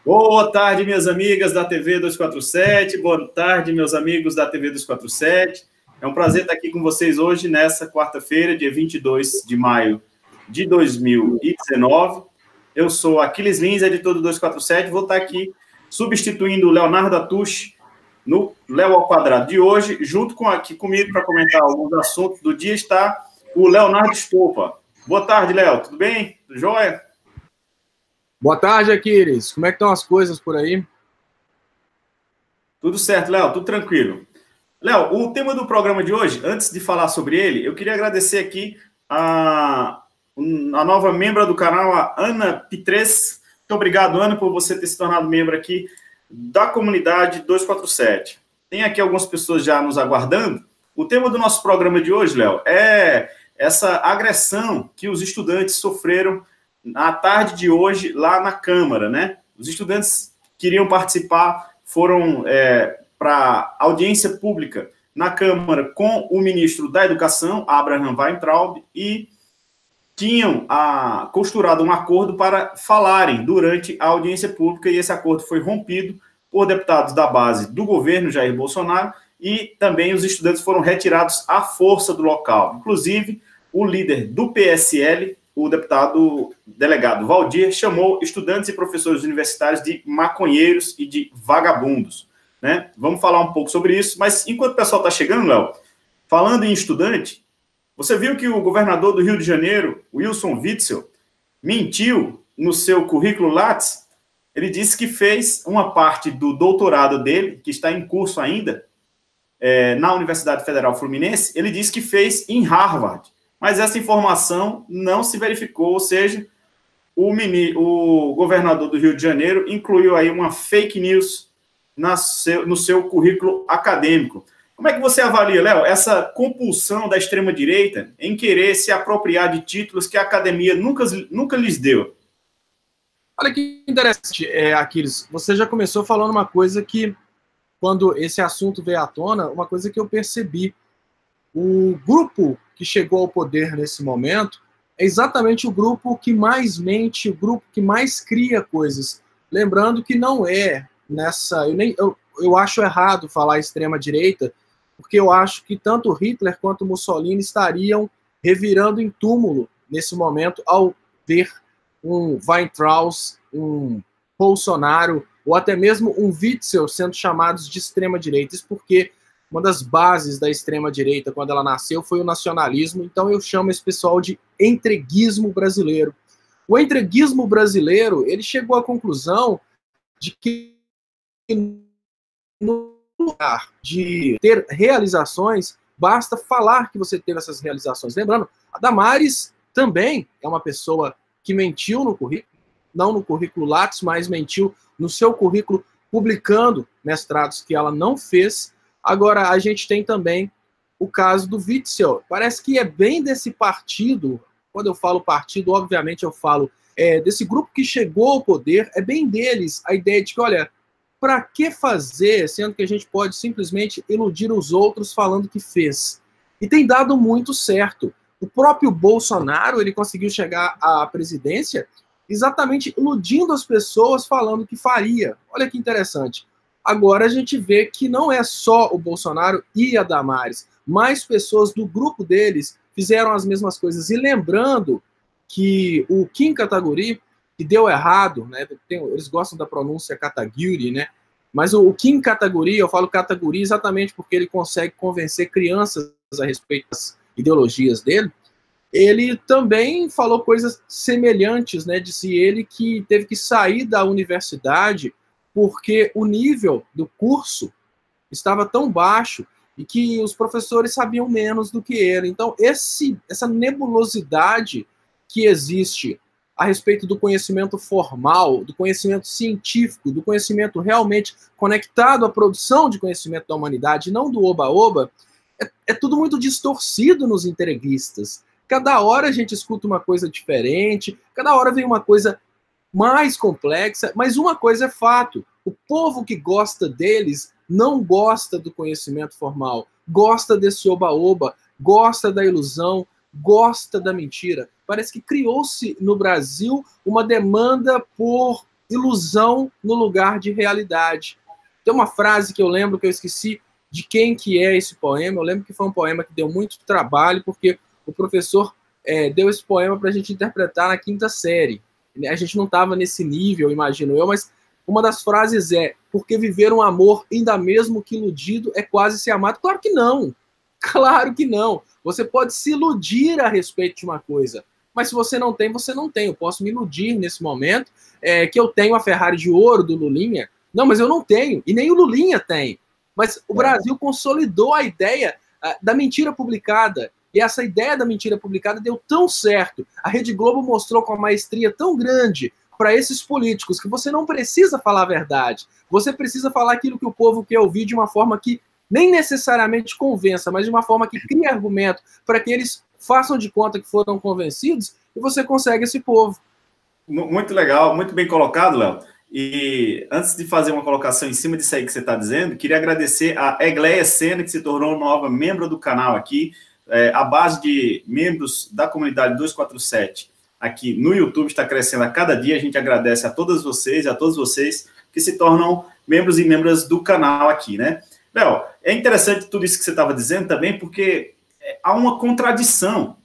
Boa tarde, minhas amigas da TV 247. Boa tarde, meus amigos da TV 247. É um prazer estar aqui com vocês hoje, nessa quarta-feira, dia 22 de maio de 2019. Eu sou Aquiles Lins, editor do 247. Vou estar aqui substituindo o Leonardo Atush no Léo ao Quadrado de hoje. Junto aqui comigo para comentar alguns assuntos do dia está o Leonardo Estopa. Boa tarde, Léo. Tudo bem? Tudo jóia? Boa tarde, Aquiles. Como é que estão as coisas por aí? Tudo certo, Léo. Tudo tranquilo. Léo, o tema do programa de hoje, antes de falar sobre ele, eu queria agradecer aqui a nova membra do canal, a Ana Pitres. Muito obrigado, Ana, por você ter se tornado membro aqui da comunidade 247. Tem aqui algumas pessoas já nos aguardando. O tema do nosso programa de hoje, Léo, é essa agressão que os estudantes sofreram na tarde de hoje lá na Câmara, né? Os estudantes queriam participar, foram para audiência pública na Câmara com o ministro da Educação, Abraham Weintraub, e tinham costurado um acordo para falarem durante a audiência pública, e esse acordo foi rompido por deputados da base do governo Jair Bolsonaro, e também os estudantes foram retirados à força do local. Inclusive, o líder do PSL, o deputado delegado Valdir, chamou estudantes e professores universitários de maconheiros e de vagabundos, né? Vamos falar um pouco sobre isso, mas enquanto o pessoal está chegando, Léo, falando em estudante, você viu que o governador do Rio de Janeiro, Wilson Witzel, mentiu no seu currículo Lattes? Ele disse que fez uma parte do doutorado dele, que está em curso ainda, na Universidade Federal Fluminense, ele disse que fez em Harvard. Mas essa informação não se verificou, ou seja, o governador do Rio de Janeiro incluiu aí uma fake news no seu currículo acadêmico. Como é que você avalia, Léo, essa compulsão da extrema-direita em querer se apropriar de títulos que a academia nunca lhes deu? Olha que interessante, Aquiles. Você já começou falando uma coisa que, quando esse assunto veio à tona, uma coisa que eu percebi. O grupo que chegou ao poder nesse momento é exatamente o grupo que mais mente, o grupo que mais cria coisas. Lembrando que não é nessa... Eu acho errado falar extrema-direita, porque eu acho que tanto Hitler quanto Mussolini estariam revirando em túmulo nesse momento ao ver um Weintraub, um Bolsonaro, ou até mesmo um Witzel sendo chamados de extrema-direita. Isso porque uma das bases da extrema-direita, quando ela nasceu, foi o nacionalismo. Então eu chamo esse pessoal de entreguismo brasileiro. O entreguismo brasileiro, ele chegou à conclusão de que no lugar de ter realizações, basta falar que você teve essas realizações. Lembrando, a Damares também é uma pessoa que mentiu no currículo, não no currículo Lattes, mas mentiu no seu currículo publicando mestrados que ela não fez. Agora, a gente tem também o caso do Witzel. Parece que é bem desse partido, quando eu falo partido, obviamente eu falo desse grupo que chegou ao poder, é bem deles a ideia de que, olha, para que fazer, sendo que a gente pode simplesmente iludir os outros falando que fez? E tem dado muito certo. O próprio Bolsonaro, ele conseguiu chegar à presidência exatamente iludindo as pessoas falando que faria. Olha que interessante. Agora a gente vê que não é só o Bolsonaro e a Damares, mais pessoas do grupo deles fizeram as mesmas coisas. E lembrando que o Kim Kataguiri, que deu errado, né? Eles gostam da pronúncia Kataguiri, né? Mas o Kim Kataguiri, eu falo Kataguiri exatamente porque ele consegue convencer crianças a respeito das ideologias dele. Ele também falou coisas semelhantes, né? Disse ele que teve que sair da universidade porque o nível do curso estava tão baixo e que os professores sabiam menos do que ele. Então, essa nebulosidade que existe a respeito do conhecimento formal, do conhecimento científico, do conhecimento realmente conectado à produção de conhecimento da humanidade, não do oba-oba, é tudo muito distorcido nos entreguistas. Cada hora a gente escuta uma coisa diferente, cada hora vem uma coisa mais complexa, mas uma coisa é fato: o povo que gosta deles não gosta do conhecimento formal, gosta desse oba-oba, gosta da ilusão, gosta da mentira. Parece que criou-se no Brasil uma demanda por ilusão no lugar de realidade. Tem uma frase que eu lembro, que eu esqueci de quem que é esse poema. Eu lembro que foi um poema que deu muito trabalho, porque o professor deu esse poema para a gente interpretar na 5ª série. A gente não estava nesse nível, imagino eu, mas uma das frases é: porque viver um amor, ainda mesmo que iludido, é quase ser amado. Claro que não. Claro que não. Você pode se iludir a respeito de uma coisa, mas se você não tem, você não tem. Eu posso me iludir nesse momento que eu tenho a Ferrari de ouro do Lulinha. Não, mas eu não tenho, e nem o Lulinha tem. Mas o Brasil consolidou a ideia da mentira publicada, e essa ideia da mentira publicada deu tão certo. A Rede Globo mostrou com uma maestria tão grande para esses políticos que você não precisa falar a verdade. Você precisa falar aquilo que o povo quer ouvir de uma forma que nem necessariamente convença, mas de uma forma que crie argumento para que eles façam de conta que foram convencidos, e você consegue esse povo. Muito legal, muito bem colocado, Léo. E antes de fazer uma colocação em cima disso aí que você está dizendo, queria agradecer a Egleia Sena, que se tornou nova membro do canal aqui. A base de membros da comunidade 247 aqui no YouTube está crescendo a cada dia. A gente agradece a todas vocês e a todos vocês que se tornam membros e membras do canal aqui, né? Léo, é interessante tudo isso que você estava dizendo também, porque há uma contradição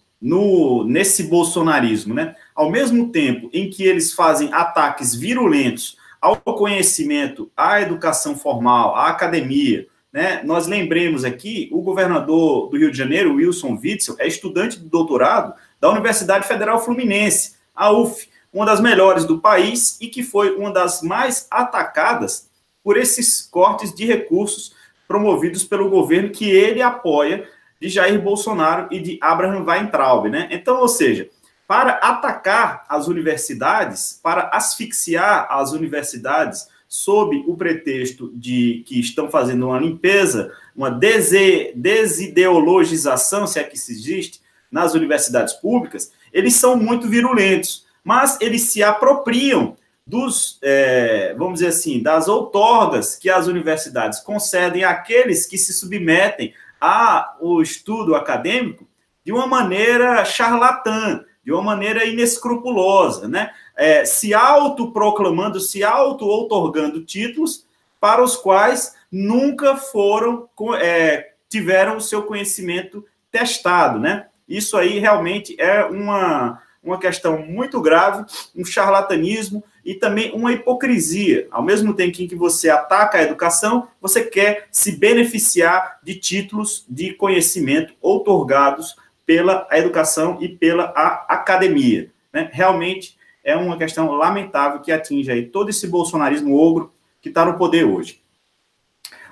nesse bolsonarismo, né? Ao mesmo tempo em que eles fazem ataques virulentos ao conhecimento, à educação formal, à academia, né? Nós lembremos aqui, o governador do Rio de Janeiro, Wilson Witzel, é estudante de doutorado da Universidade Federal Fluminense, a UF, uma das melhores do país e que foi uma das mais atacadas por esses cortes de recursos promovidos pelo governo que ele apoia, de Jair Bolsonaro e de Abraham Weintraub, né? Então, ou seja, para atacar as universidades, para asfixiar as universidades, sob o pretexto de que estão fazendo uma limpeza, uma desideologização, se é que isso existe, nas universidades públicas, eles são muito virulentos, mas eles se apropriam vamos dizer assim, das outorgas que as universidades concedem àqueles que se submetem ao estudo acadêmico de uma maneira charlatã, de uma maneira inescrupulosa, né? Se autoproclamando, se auto-outorgando títulos para os quais nunca tiveram o seu conhecimento testado, né? Isso aí realmente é uma questão muito grave, um charlatanismo e também uma hipocrisia. Ao mesmo tempo em que você ataca a educação, você quer se beneficiar de títulos de conhecimento outorgados pela educação e pela academia, né? Realmente é uma questão lamentável que atinge aí todo esse bolsonarismo ogro que está no poder hoje.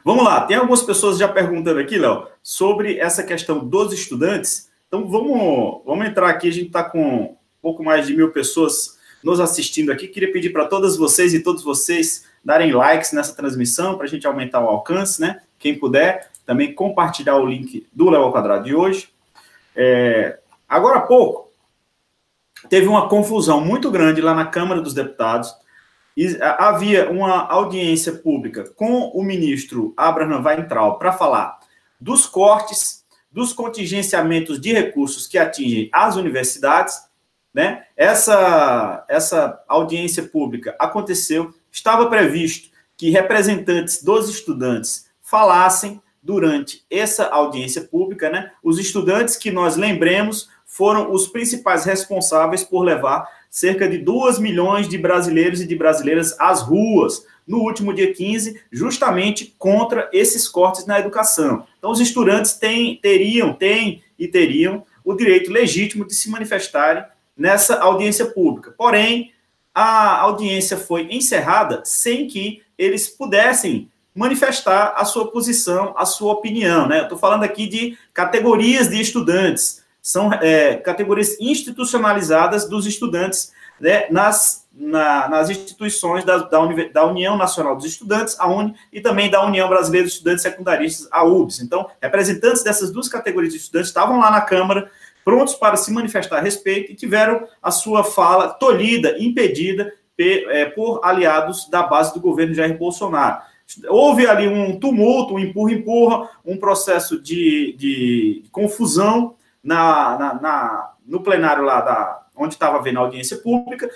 Vamos lá, tem algumas pessoas já perguntando aqui, Léo, sobre essa questão dos estudantes. Então vamos entrar aqui, a gente está com um pouco mais de 1.000 pessoas nos assistindo aqui. Queria pedir para todas vocês e todos vocês darem likes nessa transmissão para a gente aumentar o alcance, né? Quem puder, também compartilhar o link do Léo ao Quadrado de hoje. Agora há pouco, teve uma confusão muito grande lá na Câmara dos Deputados. E havia uma audiência pública com o ministro Abraham Weintraub para falar dos cortes, dos contingenciamentos de recursos que atingem as universidades, né? Essa audiência pública aconteceu, estava previsto que representantes dos estudantes falassem durante essa audiência pública, né? Os estudantes que nós lembremos foram os principais responsáveis por levar cerca de 2 milhões de brasileiros e de brasileiras às ruas no último dia 15, justamente contra esses cortes na educação. Então, os estudantes teriam o direito legítimo de se manifestarem nessa audiência pública. Porém, a audiência foi encerrada sem que eles pudessem manifestar a sua posição, a sua opinião, né? Eu estou falando aqui de categorias de estudantes, são categorias institucionalizadas dos estudantes, né, nas instituições da União Nacional dos Estudantes, a UNE, e também da União Brasileira dos Estudantes Secundaristas, a UBS. Então, representantes dessas duas categorias de estudantes estavam lá na Câmara, prontos para se manifestar a respeito, e tiveram a sua fala tolhida, impedida por aliados da base do governo Jair Bolsonaro. Houve ali um tumulto, um empurra-empurra, um processo de confusão no plenário lá onde estava havendo audiência pública.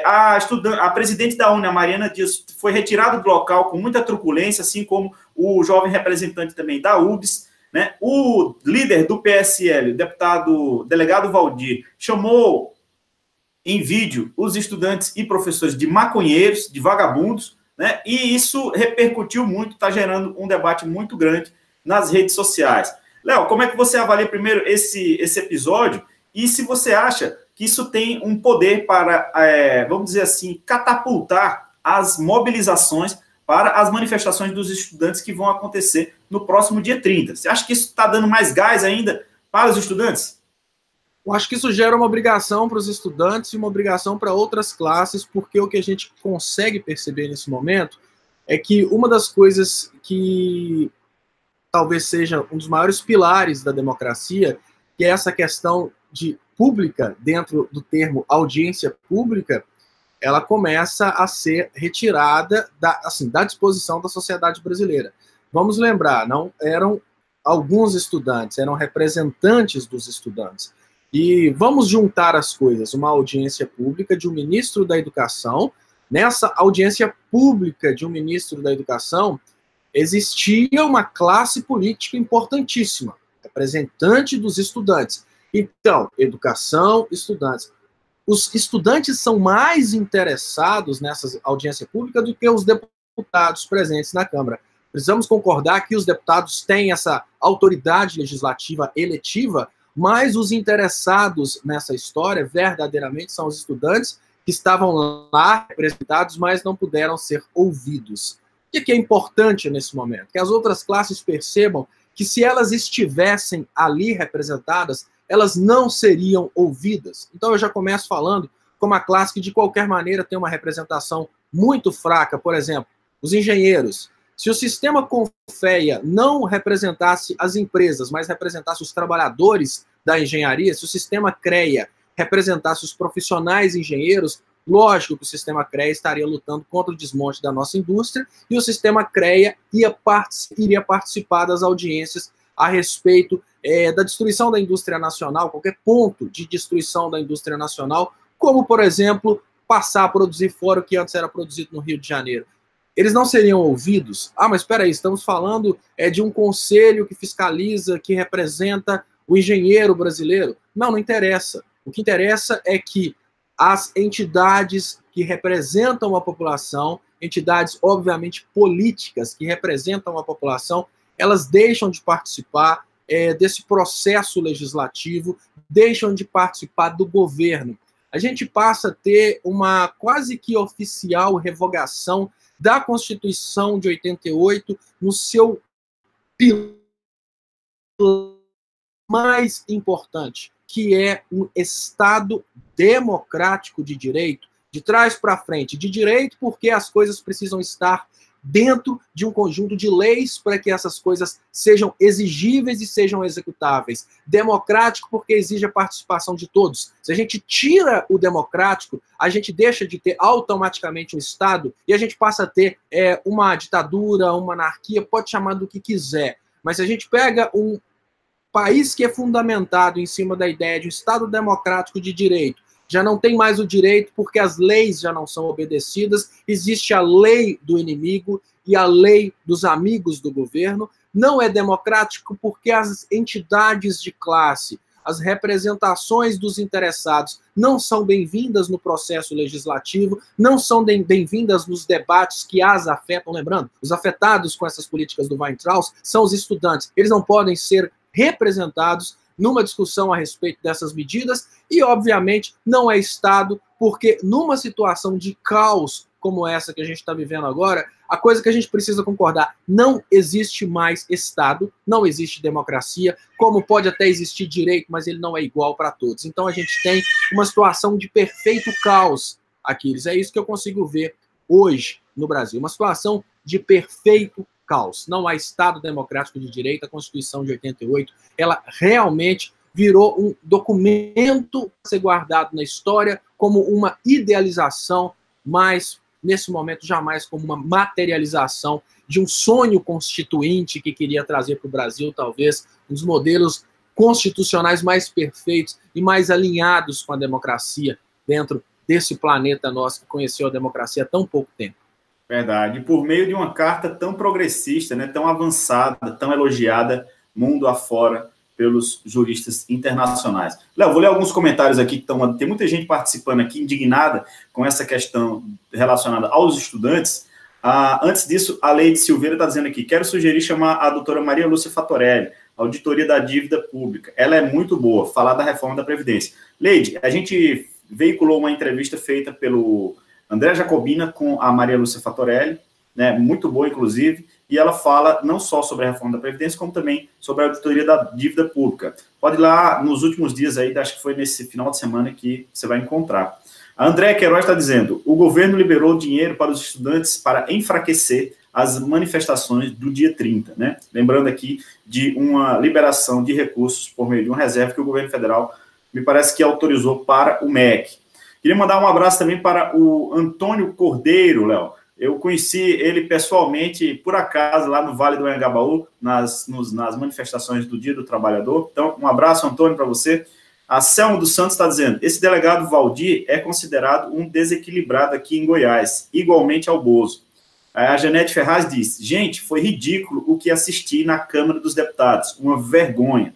A presidente da UNE, a Mariana Dias, foi retirada do local com muita truculência, assim como o jovem representante também da UBS, né? O líder do PSL, o delegado Valdir, chamou em vídeo os estudantes e professores de maconheiros, de vagabundos, né? E isso repercutiu muito, está gerando um debate muito grande nas redes sociais. Léo, como é que você avalia primeiro esse episódio e se você acha que isso tem um poder para, vamos dizer assim, catapultar as mobilizações para as manifestações dos estudantes que vão acontecer no próximo dia 30? Você acha que isso está dando mais gás ainda para os estudantes? Eu acho que isso gera uma obrigação para os estudantes e uma obrigação para outras classes, porque o que a gente consegue perceber nesse momento é que uma das coisas que talvez seja um dos maiores pilares da democracia, que é essa questão de pública, dentro do termo audiência pública, ela começa a ser retirada da disposição da sociedade brasileira. Vamos lembrar, não eram alguns estudantes, eram representantes dos estudantes. E vamos juntar as coisas, uma audiência pública de um ministro da Educação. Nessa audiência pública de um ministro da Educação, existia uma classe política importantíssima, representante dos estudantes. Então, educação, estudantes. Os estudantes são mais interessados nessa audiência pública do que os deputados presentes na Câmara. Precisamos concordar que os deputados têm essa autoridade legislativa eletiva, mas os interessados nessa história verdadeiramente são os estudantes que estavam lá representados, mas não puderam ser ouvidos. O que é importante nesse momento? Que as outras classes percebam que se elas estivessem ali representadas, elas não seriam ouvidas. Então eu já começo falando como a classe que de qualquer maneira tem uma representação muito fraca. Por exemplo, os engenheiros. Se o sistema Confeia não representasse as empresas, mas representasse os trabalhadores da engenharia, se o sistema CREA representasse os profissionais engenheiros, lógico que o sistema CREA estaria lutando contra o desmonte da nossa indústria e o sistema CREA iria participar das audiências a respeito da destruição da indústria nacional, qualquer ponto de destruição da indústria nacional, como, por exemplo, passar a produzir fora o que antes era produzido no Rio de Janeiro. Eles não seriam ouvidos? Ah, mas espera aí, estamos falando de um conselho que fiscaliza, que representa o engenheiro brasileiro. Não interessa. O que interessa é que as entidades que representam a população, entidades obviamente políticas que representam a população, elas deixam de participar desse processo legislativo, deixam de participar do governo. A gente passa a ter uma quase que oficial revogação da Constituição de 88 no seu pilar mais importante, que é um Estado democrático de direito, de trás para frente, de direito porque as coisas precisam estar dentro de um conjunto de leis para que essas coisas sejam exigíveis e sejam executáveis. Democrático porque exige a participação de todos. Se a gente tira o democrático, a gente deixa de ter automaticamente um Estado e a gente passa a ter uma ditadura, uma anarquia, pode chamar do que quiser. Mas se a gente pega um país que é fundamentado em cima da ideia de um Estado democrático de direito, já não tem mais o direito porque as leis já não são obedecidas, existe a lei do inimigo e a lei dos amigos do governo. Não é democrático porque as entidades de classe, as representações dos interessados não são bem-vindas no processo legislativo, não são bem-vindas nos debates que as afetam. Lembrando, os afetados com essas políticas do Weintraub são os estudantes. Eles não podem ser representados numa discussão a respeito dessas medidas e, obviamente, não é Estado, porque numa situação de caos como essa que a gente está vivendo agora, a coisa que a gente precisa concordar, não existe mais Estado, não existe democracia, como pode até existir direito, mas ele não é igual para todos. Então a gente tem uma situação de perfeito caos, Aquiles. É isso que eu consigo ver hoje no Brasil, uma situação de perfeito caos. Não há Estado democrático de direito. A Constituição de 88, ela realmente virou um documento a ser guardado na história como uma idealização, mas nesse momento jamais como uma materialização de um sonho constituinte que queria trazer para o Brasil, talvez, um dos modelos constitucionais mais perfeitos e mais alinhados com a democracia dentro desse planeta nosso que conheceu a democracia há tão pouco tempo. Verdade. Por meio de uma carta tão progressista, né, tão avançada, tão elogiada, mundo afora, pelos juristas internacionais. Léo, vou ler alguns comentários aqui que estão... Tem muita gente participando aqui, indignada com essa questão relacionada aos estudantes. Antes disso, a Leide Silveira está dizendo aqui, quero sugerir chamar a doutora Maria Lúcia Fatorelli, auditoria da dívida pública. Ela é muito boa, falar da reforma da Previdência. Leide, a gente veiculou uma entrevista feita pelo André Jacobina com a Maria Lúcia Fatorelli, né, muito boa, inclusive, e ela fala não só sobre a reforma da Previdência, como também sobre a auditoria da dívida pública. Pode ir lá nos últimos dias aí, acho que foi nesse final de semana que você vai encontrar. A Andréa Queiroz está dizendo, o governo liberou dinheiro para os estudantes para enfraquecer as manifestações do dia 30, né? Lembrando aqui de uma liberação de recursos por meio de uma reserva que o governo federal, me parece que autorizou para o MEC. Queria mandar um abraço também para o Antônio Cordeiro, Léo. Eu conheci ele pessoalmente, por acaso, lá no Vale do Anhangabaú, nas manifestações do Dia do Trabalhador. Então, um abraço, Antônio, para você. A Selma dos Santos está dizendo, esse delegado Valdir é considerado um desequilibrado aqui em Goiás, igualmente ao Bozo. A Janete Ferraz diz, gente, foi ridículo o que assisti na Câmara dos Deputados, uma vergonha.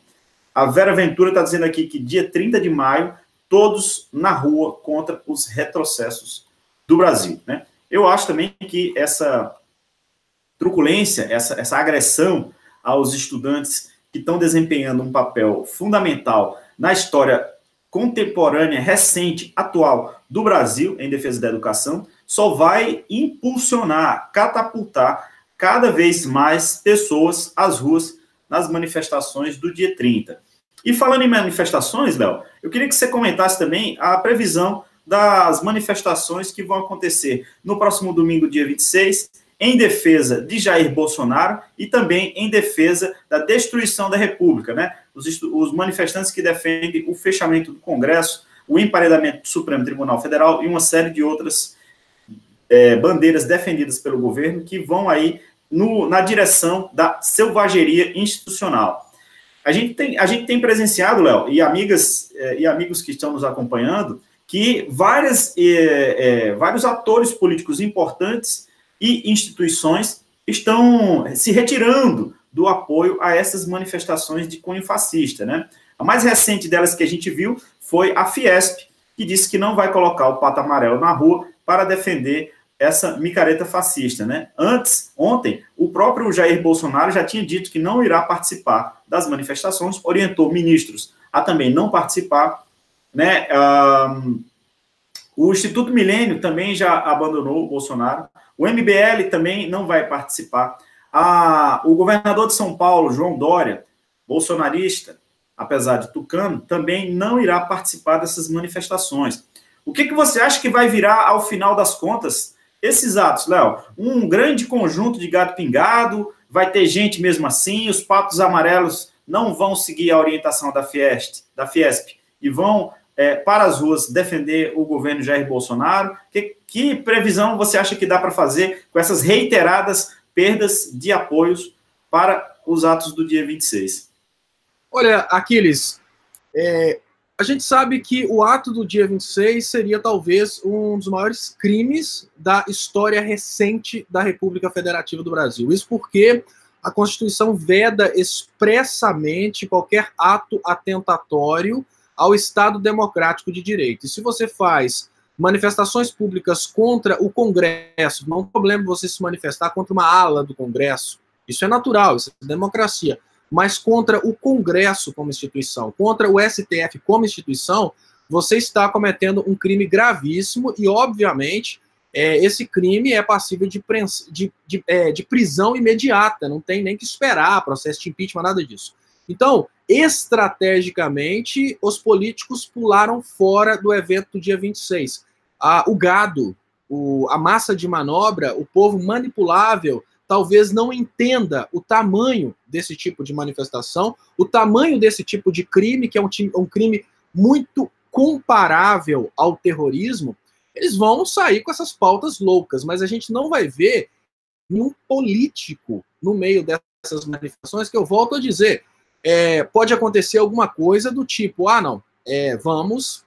A Vera Ventura está dizendo aqui que dia 30 de maio, todos na rua contra os retrocessos do Brasil, né? Eu acho também que essa truculência, essa agressão aos estudantes que estão desempenhando um papel fundamental na história contemporânea, recente, atual do Brasil em defesa da educação, só vai impulsionar, catapultar cada vez mais pessoas às ruas nas manifestações do dia 30. E falando em manifestações, Léo, eu queria que você comentasse também a previsão das manifestações que vão acontecer no próximo domingo, dia 26, em defesa de Jair Bolsonaro e também em defesa da destruição da República, né? Os manifestantes que defendem o fechamento do Congresso, o emparedamento do Supremo Tribunal Federal e uma série de outras bandeiras defendidas pelo governo que vão aí na direção da selvageria institucional. A gente tem presenciado, Léo, e amigas e amigos que estão nos acompanhando, que vários atores políticos importantes e instituições estão se retirando do apoio a essas manifestações de cunho fascista, né? A mais recente delas que a gente viu foi a Fiesp, que disse que não vai colocar o pato amarelo na rua para defender essa micareta fascista, né? Ontem, o próprio Jair Bolsonaro já tinha dito que não irá participar das manifestações, orientou ministros a também não participar, né? O Instituto Milênio também já abandonou o Bolsonaro, o MBL também não vai participar, o governador de São Paulo, João Dória, bolsonarista, apesar de tucano, também não irá participar dessas manifestações. O que você acha que vai virar, ao final das contas, esses atos, Léo? Um grande conjunto de gato pingado, vai ter gente mesmo assim, os patos amarelos não vão seguir a orientação da Fiesp e vão para as ruas defender o governo Jair Bolsonaro? Que previsão você acha que dá para fazer com essas reiteradas perdas de apoios para os atos do dia 26? Olha, Aquiles, a gente sabe que o ato do dia 26 seria talvez um dos maiores crimes da história recente da República Federativa do Brasil. Isso porque a Constituição veda expressamente qualquer ato atentatório ao Estado democrático de direito. E se você faz manifestações públicas contra o Congresso, não é um problema você se manifestar contra uma ala do Congresso. Isso é natural, isso é democracia. Mas contra o Congresso como instituição, contra o STF como instituição, você está cometendo um crime gravíssimo e, obviamente, esse crime é passível de prisão imediata, não tem nem que esperar processo de impeachment, nada disso. Então, estrategicamente, os políticos pularam fora do evento do dia 26. O gado, a massa de manobra, o povo manipulável, talvez não entenda o tamanho desse tipo de manifestação, o tamanho desse tipo de crime, que é um crime muito comparável ao terrorismo. Eles vão sair com essas pautas loucas, mas a gente não vai ver nenhum político no meio dessas manifestações, que eu volto a dizer, pode acontecer alguma coisa do tipo, não, vamos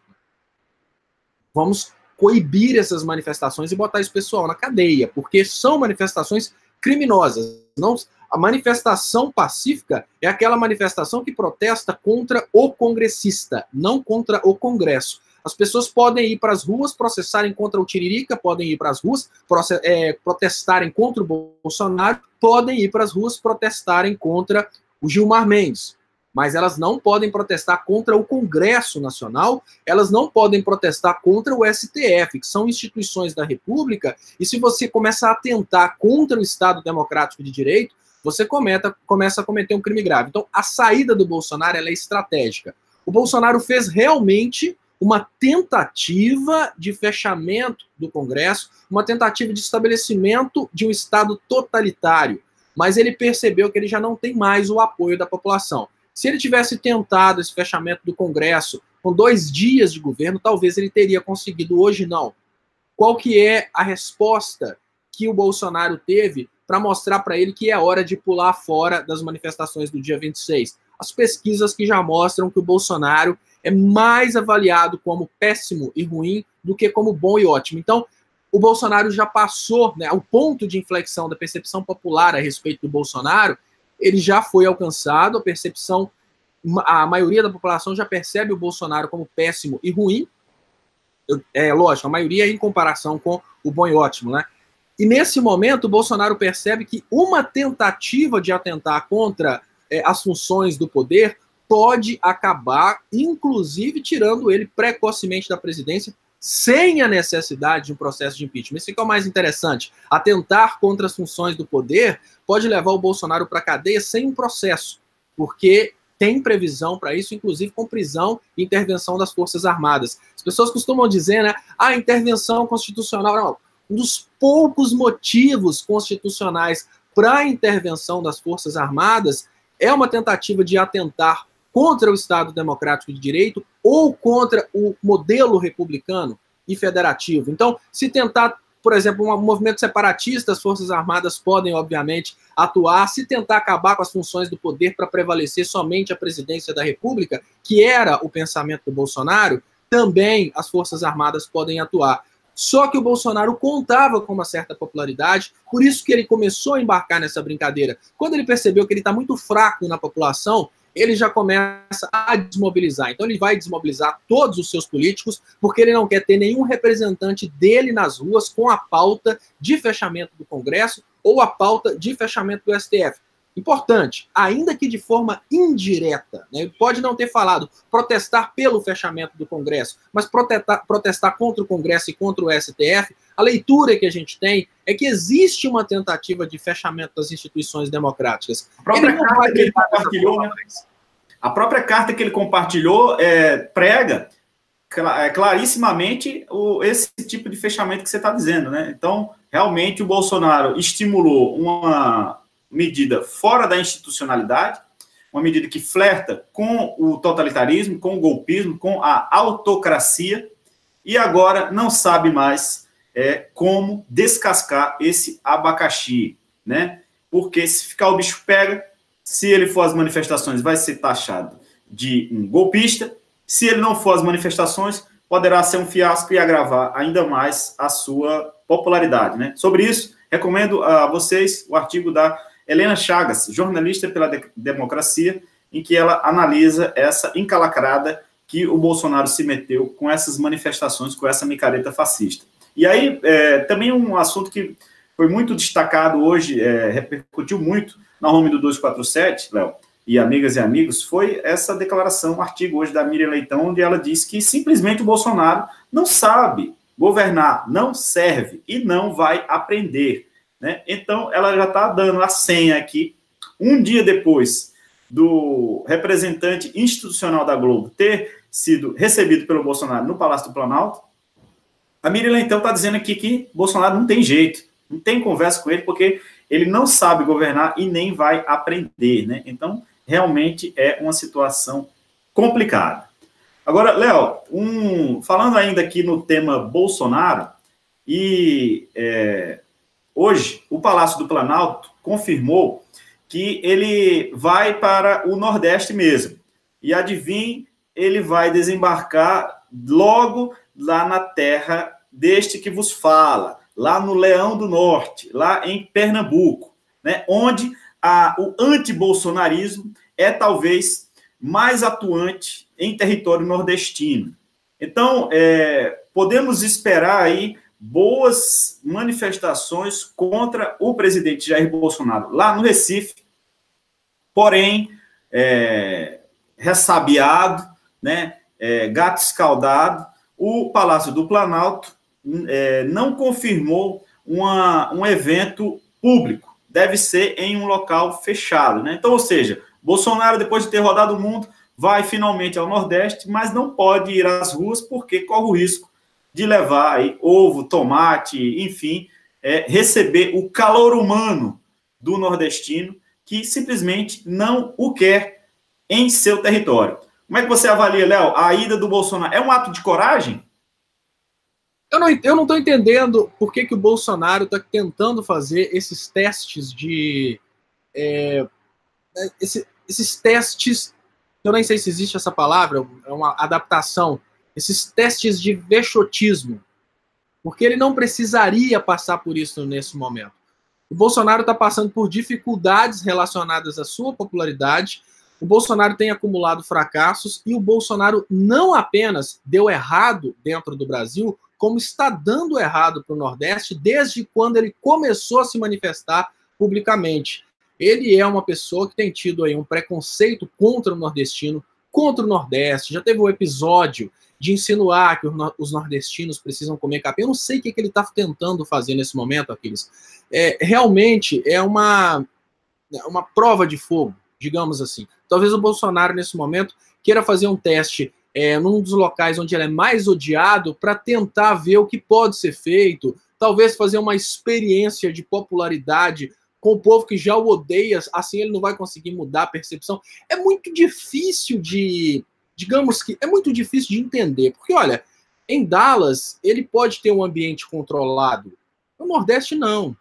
coibir essas manifestações e botar esse pessoal na cadeia, porque são manifestações criminosas. Não, a manifestação pacífica é aquela manifestação que protesta contra o congressista, não contra o Congresso. As pessoas podem ir para as ruas processarem contra o Tiririca, podem ir para as ruas protestarem contra o Bolsonaro, podem ir para as ruas protestarem contra o Gilmar Mendes. Mas elas não podem protestar contra o Congresso Nacional, elas não podem protestar contra o STF, que são instituições da República, e se você começa a atentar contra o Estado Democrático de Direito, você começa a cometer um crime grave. Então, a saída do Bolsonaro ela é estratégica. O Bolsonaro fez realmente uma tentativa de fechamento do Congresso, uma tentativa de estabelecimento de um Estado totalitário, mas ele percebeu que ele já não tem mais o apoio da população. Se ele tivesse tentado esse fechamento do Congresso com 2 dias de governo, talvez ele teria conseguido. Hoje, não. Qual que é a resposta que o Bolsonaro teve para mostrar para ele que é hora de pular fora das manifestações do dia 26? As pesquisas que já mostram que o Bolsonaro é mais avaliado como péssimo e ruim do que como bom e ótimo. Então, o Bolsonaro já passou, né, o ponto de inflexão da percepção popular a respeito do Bolsonaro, ele já foi alcançado, a maioria da população já percebe o Bolsonaro como péssimo e ruim. Lógico, a maioria em comparação com o bom e ótimo, né? E nesse momento o Bolsonaro percebe que uma tentativa de atentar contra as funções do poder pode acabar, inclusive, tirando ele precocemente da presidência, sem a necessidade de um processo de impeachment. Isso que é o mais interessante. Atentar contra as funções do poder pode levar o Bolsonaro para a cadeia sem um processo, porque tem previsão para isso, inclusive com prisão e intervenção das Forças Armadas. As pessoas costumam dizer, né, intervenção constitucional. Não, um dos poucos motivos constitucionais para a intervenção das Forças Armadas é uma tentativa de atentar contra o Estado Democrático de Direito ou contra o modelo republicano e federativo. Então, se tentar, por exemplo, um movimento separatista, as Forças Armadas podem, obviamente, atuar. Se tentar acabar com as funções do poder para prevalecer somente a presidência da República, que era o pensamento do Bolsonaro, também as Forças Armadas podem atuar. Só que o Bolsonaro contava com uma certa popularidade, por isso que ele começou a embarcar nessa brincadeira. Quando ele percebeu que ele está muito fraco na população, ele já começa a desmobilizar. Então ele vai desmobilizar todos os seus políticos, porque ele não quer ter nenhum representante dele nas ruas com a pauta de fechamento do Congresso ou a pauta de fechamento do STF. Importante, ainda que de forma indireta, né, ele pode não ter falado protestar pelo fechamento do Congresso, mas protestar contra o Congresso e contra o STF, a leitura que a gente tem é que existe uma tentativa de fechamento das instituições democráticas. A própria carta que ele compartilhou, né? A própria carta que ele compartilhou prega clarissimamente esse tipo de fechamento que você está dizendo, né? Então, realmente, o Bolsonaro estimulou uma medida fora da institucionalidade, uma medida que flerta com o totalitarismo, com o golpismo, com a autocracia, e agora não sabe mais como descascar esse abacaxi, né? Porque se ficar o bicho pega, se ele for às manifestações, vai ser taxado de um golpista. Se ele não for às manifestações, poderá ser um fiasco e agravar ainda mais a sua popularidade, né? Sobre isso, recomendo a vocês o artigo da Helena Chagas, jornalista pela Democracia, em que ela analisa essa encalacrada que o Bolsonaro se meteu com essas manifestações, com essa micareta fascista. E aí, também um assunto que foi muito destacado hoje, repercutiu muito na home do 247, Léo, e amigas e amigos, foi essa declaração, um artigo hoje da Miriam Leitão, onde ela diz que simplesmente o Bolsonaro não sabe governar, não serve e não vai aprender, né? Então, ela já está dando a senha aqui, um dia depois do representante institucional da Globo ter sido recebido pelo Bolsonaro no Palácio do Planalto, a Miriam Leitão está dizendo aqui que Bolsonaro não tem jeito, não tem conversa com ele, porque ele não sabe governar e nem vai aprender, né? Então, realmente é uma situação complicada. Agora, Léo, falando ainda aqui no tema Bolsonaro, e hoje o Palácio do Planalto confirmou que ele vai para o Nordeste mesmo. E adivinhe, ele vai desembarcar logo lá na terra deste que vos fala, lá no Leão do Norte, lá em Pernambuco, né, onde o antibolsonarismo é talvez mais atuante em território nordestino. Então, podemos esperar aí boas manifestações contra o presidente Jair Bolsonaro lá no Recife, porém, ressabiado, né, gato escaldado, o Palácio do Planalto não confirmou um evento público, deve ser em um local fechado, né? Então, ou seja, Bolsonaro, depois de ter rodado o mundo, vai finalmente ao Nordeste, mas não pode ir às ruas porque corre o risco de levar aí ovo, tomate, enfim, receber o calor humano do nordestino, que simplesmente não o quer em seu território. Como é que você avalia, Léo, a ida do Bolsonaro? É um ato de coragem? Eu não estou entendendo por que o Bolsonaro está tentando fazer esses testes de... esses testes, eu nem sei se existe essa palavra, é uma adaptação, esses testes de vexotismo, porque ele não precisaria passar por isso nesse momento. O Bolsonaro está passando por dificuldades relacionadas à sua popularidade, o Bolsonaro tem acumulado fracassos e o Bolsonaro não apenas deu errado dentro do Brasil, como está dando errado para o Nordeste desde quando ele começou a se manifestar publicamente. Ele é uma pessoa que tem tido aí um preconceito contra o nordestino, contra o Nordeste. Já teve um episódio de insinuar que os nordestinos precisam comer capim. Eu não sei o que ele está tentando fazer nesse momento, Aquiles. Realmente é uma prova de fogo, digamos assim. Talvez o Bolsonaro, nesse momento, queira fazer um teste num dos locais onde ele é mais odiado para tentar ver o que pode ser feito, talvez fazer uma experiência de popularidade com o povo que já o odeia, assim ele não vai conseguir mudar a percepção. É muito difícil é muito difícil de entender, porque, olha, em Dallas, ele pode ter um ambiente controlado, no Nordeste, não.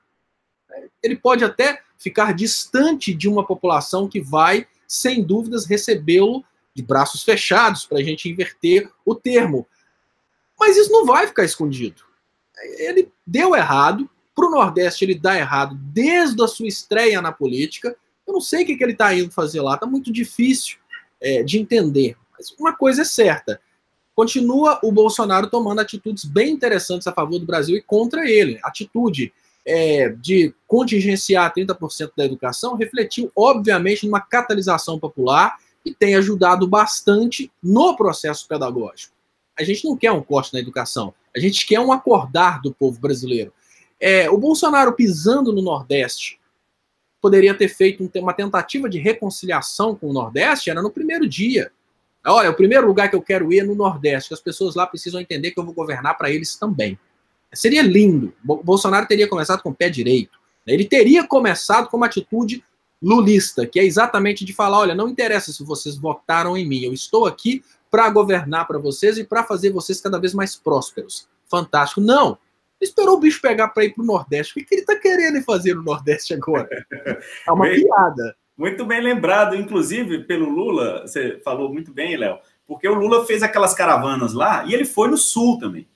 Ele pode até ficar distante de uma população que vai, sem dúvidas, recebê-lo de braços fechados, para a gente inverter o termo. Mas isso não vai ficar escondido. Ele deu errado, para o Nordeste ele dá errado desde a sua estreia na política. Eu não sei o que ele está indo fazer lá, está muito difícil de entender. Mas uma coisa é certa, continua o Bolsonaro tomando atitudes bem interessantes a favor do Brasil e contra ele. Atitude de contingenciar 30% da educação refletiu, obviamente, numa catalisação popular e tem ajudado bastante no processo pedagógico. A gente não quer um corte na educação, a gente quer um acordar do povo brasileiro. O Bolsonaro pisando no Nordeste poderia ter feito uma tentativa de reconciliação com o Nordeste, era no primeiro dia. Olha, o primeiro lugar que eu quero ir é no Nordeste, que as pessoas lá precisam entender que eu vou governar para eles também. Seria lindo. Bolsonaro teria começado com o pé direito. Ele teria começado com uma atitude lulista, que é exatamente de falar, olha, não interessa se vocês votaram em mim, eu estou aqui para governar para vocês e para fazer vocês cada vez mais prósperos. Fantástico. Não. Ele esperou o bicho pegar para ir para o Nordeste. O que ele está querendo fazer no Nordeste agora? É uma piada. Muito bem lembrado, inclusive, pelo Lula, você falou muito bem, Léo, porque o Lula fez aquelas caravanas lá e ele foi no Sul também,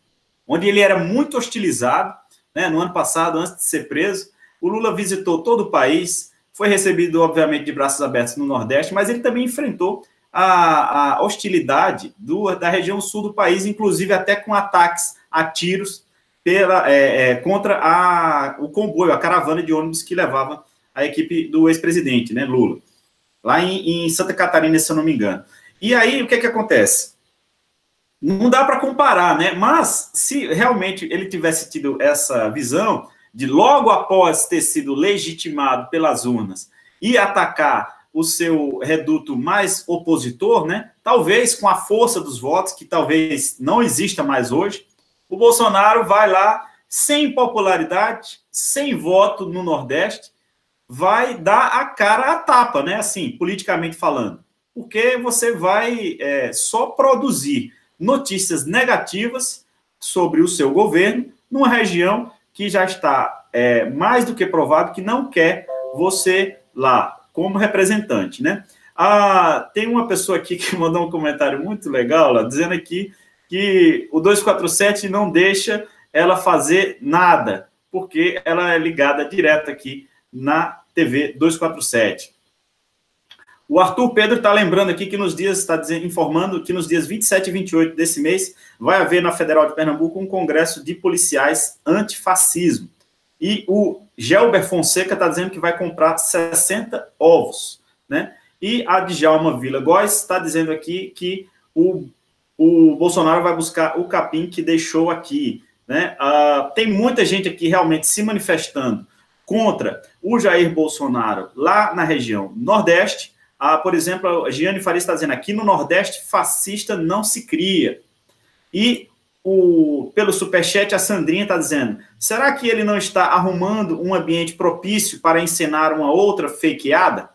onde ele era muito hostilizado, né? No ano passado, antes de ser preso, o Lula visitou todo o país, foi recebido, obviamente, de braços abertos no Nordeste, mas ele também enfrentou a hostilidade da região sul do país, inclusive até com ataques a tiros contra o comboio, a caravana de ônibus que levava a equipe do ex-presidente, né, Lula, lá em Santa Catarina, se eu não me engano. E aí, o que acontece? Não dá para comparar, né? Mas se realmente ele tivesse tido essa visão de logo após ter sido legitimado pelas urnas e atacar o seu reduto mais opositor, né? Talvez com a força dos votos, que talvez não exista mais hoje, o Bolsonaro vai lá sem popularidade, sem voto no Nordeste, vai dar a cara à tapa, né? Assim, politicamente falando. Porque você vai só produzir notícias negativas sobre o seu governo numa região que já está mais do que provado que não quer você lá como representante, né? Tem uma pessoa aqui que mandou um comentário muito legal, lá, dizendo aqui que o 247 não deixa ela fazer nada, porque ela é ligada direto aqui na TV 247. O Arthur Pedro está lembrando aqui que nos dias, está informando que nos dias 27 e 28 desse mês vai haver na Federal de Pernambuco um congresso de policiais antifascismo. E o Gelber Fonseca está dizendo que vai comprar 60 ovos, né? E a Djalma Vila Góes está dizendo aqui que o Bolsonaro vai buscar o capim que deixou aqui, né? Tem muita gente aqui realmente se manifestando contra o Jair Bolsonaro lá na região Nordeste. Por exemplo, a Giane Faria está dizendo aqui no Nordeste fascista não se cria. E pelo superchat a Sandrinha está dizendo, será que ele não está arrumando um ambiente propício para encenar uma outra fakeada?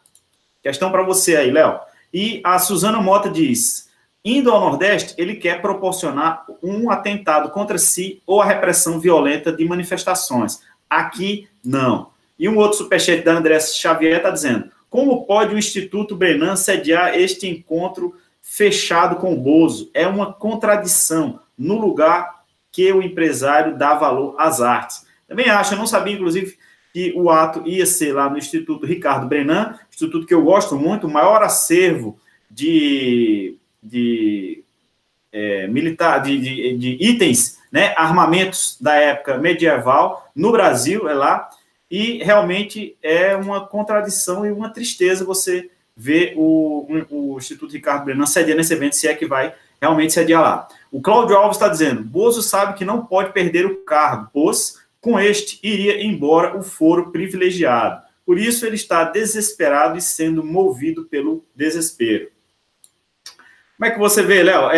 Questão para você aí, Léo. E a Suzana Mota diz, indo ao Nordeste, ele quer proporcionar um atentado contra si ou a repressão violenta de manifestações. Aqui, não. E um outro superchat da André Xavier está dizendo, como pode o Instituto Brenan sediar este encontro fechado com o Bozo? É uma contradição no lugar que o empresário dá valor às artes. Também acho, eu não sabia, inclusive, que o ato ia ser lá no Instituto Ricardo Brenan, instituto que eu gosto muito, o maior acervo de itens, né, armamentos da época medieval no Brasil, é lá, e realmente é uma contradição e uma tristeza você ver o Instituto Ricardo Brenan sediando esse evento, se é que vai realmente sediar lá. O Cláudio Alves está dizendo, Bozo sabe que não pode perder o cargo, pois com este iria embora o foro privilegiado. Por isso ele está desesperado e sendo movido pelo desespero. Como é que você vê, Léo?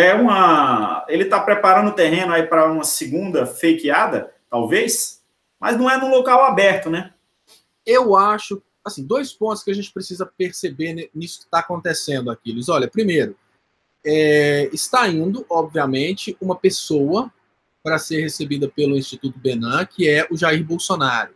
Ele está preparando o terreno aí para uma segunda fakeada, talvez? Mas não é num local aberto, né? Eu acho, assim, 2 pontos que a gente precisa perceber nisso que está acontecendo, Aquiles. Olha, primeiro, está indo, obviamente, uma pessoa para ser recebida pelo Instituto Brenan, que é o Jair Bolsonaro.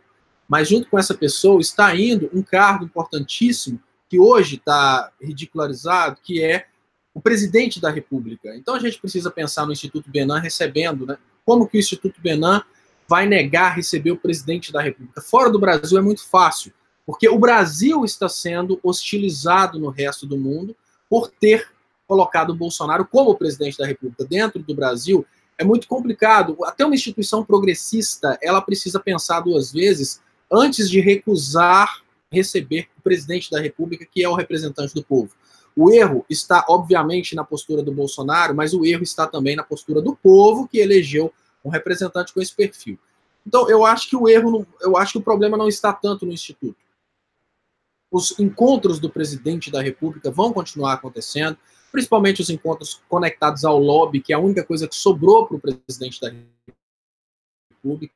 Mas junto com essa pessoa está indo um cargo importantíssimo, que hoje está ridicularizado, que é o presidente da República. Então a gente precisa pensar no Instituto Brenan recebendo, né? Como que o Instituto Brenan vai negar receber o presidente da República? Fora do Brasil é muito fácil, porque o Brasil está sendo hostilizado no resto do mundo por ter colocado o Bolsonaro como presidente da República. Dentro do Brasil é muito complicado. Até uma instituição progressista, ela precisa pensar 2 vezes antes de recusar receber o presidente da República, que é o representante do povo. O erro está, obviamente, na postura do Bolsonaro, mas o erro está também na postura do povo que elegeu um representante com esse perfil. Então, eu acho que o problema não está tanto no Instituto. Os encontros do presidente da República vão continuar acontecendo, principalmente os encontros conectados ao lobby, que é a única coisa que sobrou para o presidente da República,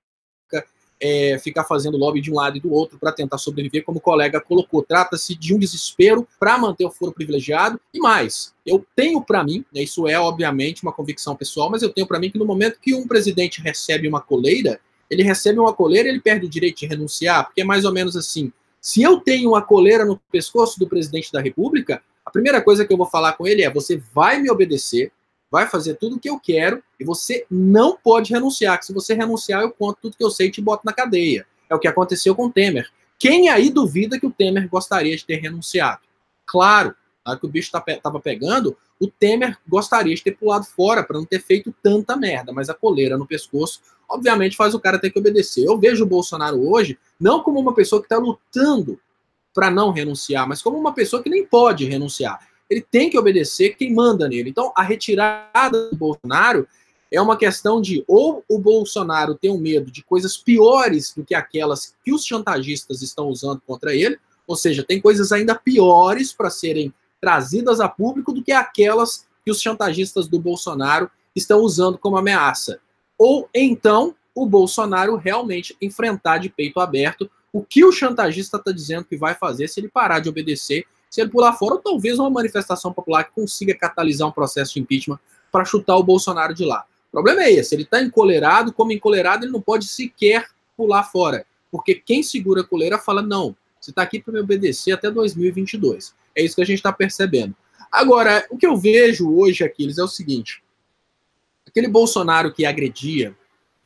ficar fazendo lobby de um lado e do outro para tentar sobreviver, como o colega colocou. Trata-se de um desespero para manter o foro privilegiado. E mais, eu tenho para mim, né, isso é obviamente uma convicção pessoal, mas eu tenho para mim que no momento que um presidente recebe uma coleira, ele perde o direito de renunciar, porque é mais ou menos assim, se eu tenho uma coleira no pescoço do presidente da República, a primeira coisa que eu vou falar com ele é, você vai me obedecer, vai fazer tudo o que eu quero e você não pode renunciar, que se você renunciar eu conto tudo que eu sei e te boto na cadeia. É o que aconteceu com o Temer. Quem aí duvida que o Temer gostaria de ter renunciado? Claro, na hora que o bicho estava pegando, o Temer gostaria de ter pulado fora para não ter feito tanta merda, mas a coleira no pescoço, obviamente, faz o cara ter que obedecer. Eu vejo o Bolsonaro hoje não como uma pessoa que está lutando para não renunciar, mas como uma pessoa que nem pode renunciar. Ele tem que obedecer quem manda nele. Então, a retirada do Bolsonaro é uma questão de ou o Bolsonaro tem um medo de coisas piores do que aquelas que os chantagistas estão usando contra ele, ou seja, tem coisas ainda piores para serem trazidas a público do que aquelas que os chantagistas do Bolsonaro estão usando como ameaça. Ou então o Bolsonaro realmente enfrentar de peito aberto o que o chantagista está dizendo que vai fazer se ele parar de obedecer, se ele pular fora, ou talvez uma manifestação popular que consiga catalisar um processo de impeachment para chutar o Bolsonaro de lá. O problema é esse, ele está encolerado, como encolerado ele não pode sequer pular fora, porque quem segura a coleira fala, não, Você está aqui para me obedecer até 2022. É isso que a gente está percebendo. Agora, o que eu vejo hoje, Aquiles, é o seguinte. Aquele Bolsonaro que agredia,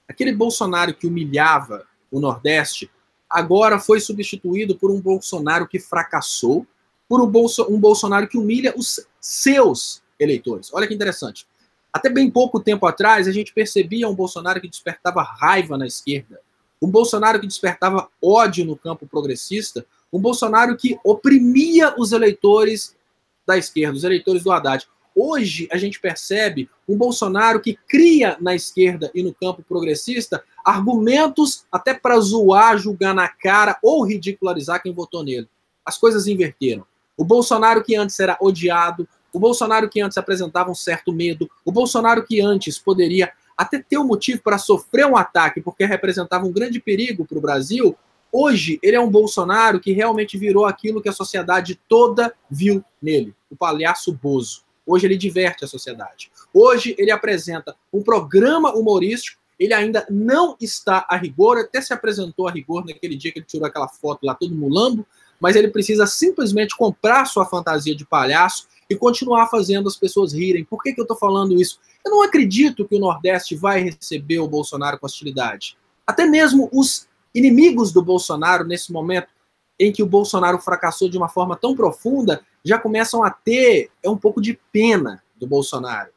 aquele Bolsonaro que humilhava o Nordeste, agora foi substituído por um Bolsonaro que fracassou, por um Bolsonaro que humilha os seus eleitores. Olha que interessante. Até bem pouco tempo atrás, a gente percebia um Bolsonaro que despertava raiva na esquerda, um Bolsonaro que despertava ódio no campo progressista, um Bolsonaro que oprimia os eleitores da esquerda, os eleitores do Haddad. Hoje, a gente percebe um Bolsonaro que cria na esquerda e no campo progressista argumentos até para zoar, julgar na cara ou ridicularizar quem votou nele. As coisas inverteram. O Bolsonaro que antes era odiado, o Bolsonaro que antes apresentava um certo medo, o Bolsonaro que antes poderia até ter um motivo para sofrer um ataque porque representava um grande perigo para o Brasil, hoje ele é um Bolsonaro que realmente virou aquilo que a sociedade toda viu nele, o palhaço Bozo. Hoje ele diverte a sociedade. Hoje ele apresenta um programa humorístico, ele ainda não está a rigor, até se apresentou a rigor naquele dia que ele tirou aquela foto lá todo mulambo, mas ele precisa simplesmente comprar sua fantasia de palhaço e continuar fazendo as pessoas rirem. Por que eu estou falando isso? Eu não acredito que o Nordeste vai receber o Bolsonaro com hostilidade. Até mesmo os inimigos do Bolsonaro, nesse momento em que o Bolsonaro fracassou de uma forma tão profunda, já começam a ter um pouco de pena do Bolsonaro.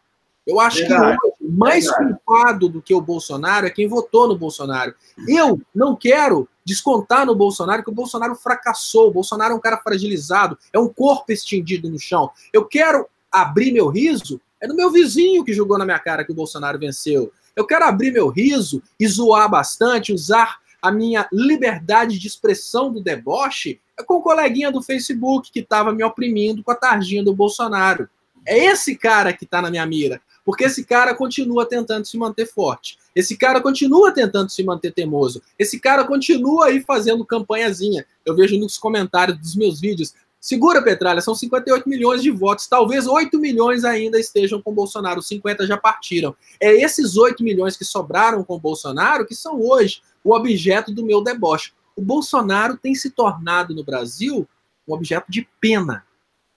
Eu acho que hoje, mais culpado do que o Bolsonaro é quem votou no Bolsonaro. Eu não quero descontar no Bolsonaro que o Bolsonaro fracassou. O Bolsonaro é um cara fragilizado, é um corpo estendido no chão. Eu quero abrir meu riso, é do meu vizinho que jogou na minha cara que o Bolsonaro venceu. Eu quero abrir meu riso e zoar bastante, usar a minha liberdade de expressão do deboche com o coleguinha do Facebook que estava me oprimindo com a tarjinha do Bolsonaro. É esse cara que está na minha mira, porque esse cara continua tentando se manter forte. Esse cara continua tentando se manter teimoso. Esse cara continua aí fazendo campanhazinha. Eu vejo nos comentários dos meus vídeos. Segura, Petralha, são 58 milhões de votos. Talvez 8 milhões ainda estejam com o Bolsonaro. Os 50 já partiram. É esses 8 milhões que sobraram com o Bolsonaro que são hoje o objeto do meu deboche. O Bolsonaro tem se tornado no Brasil um objeto de pena.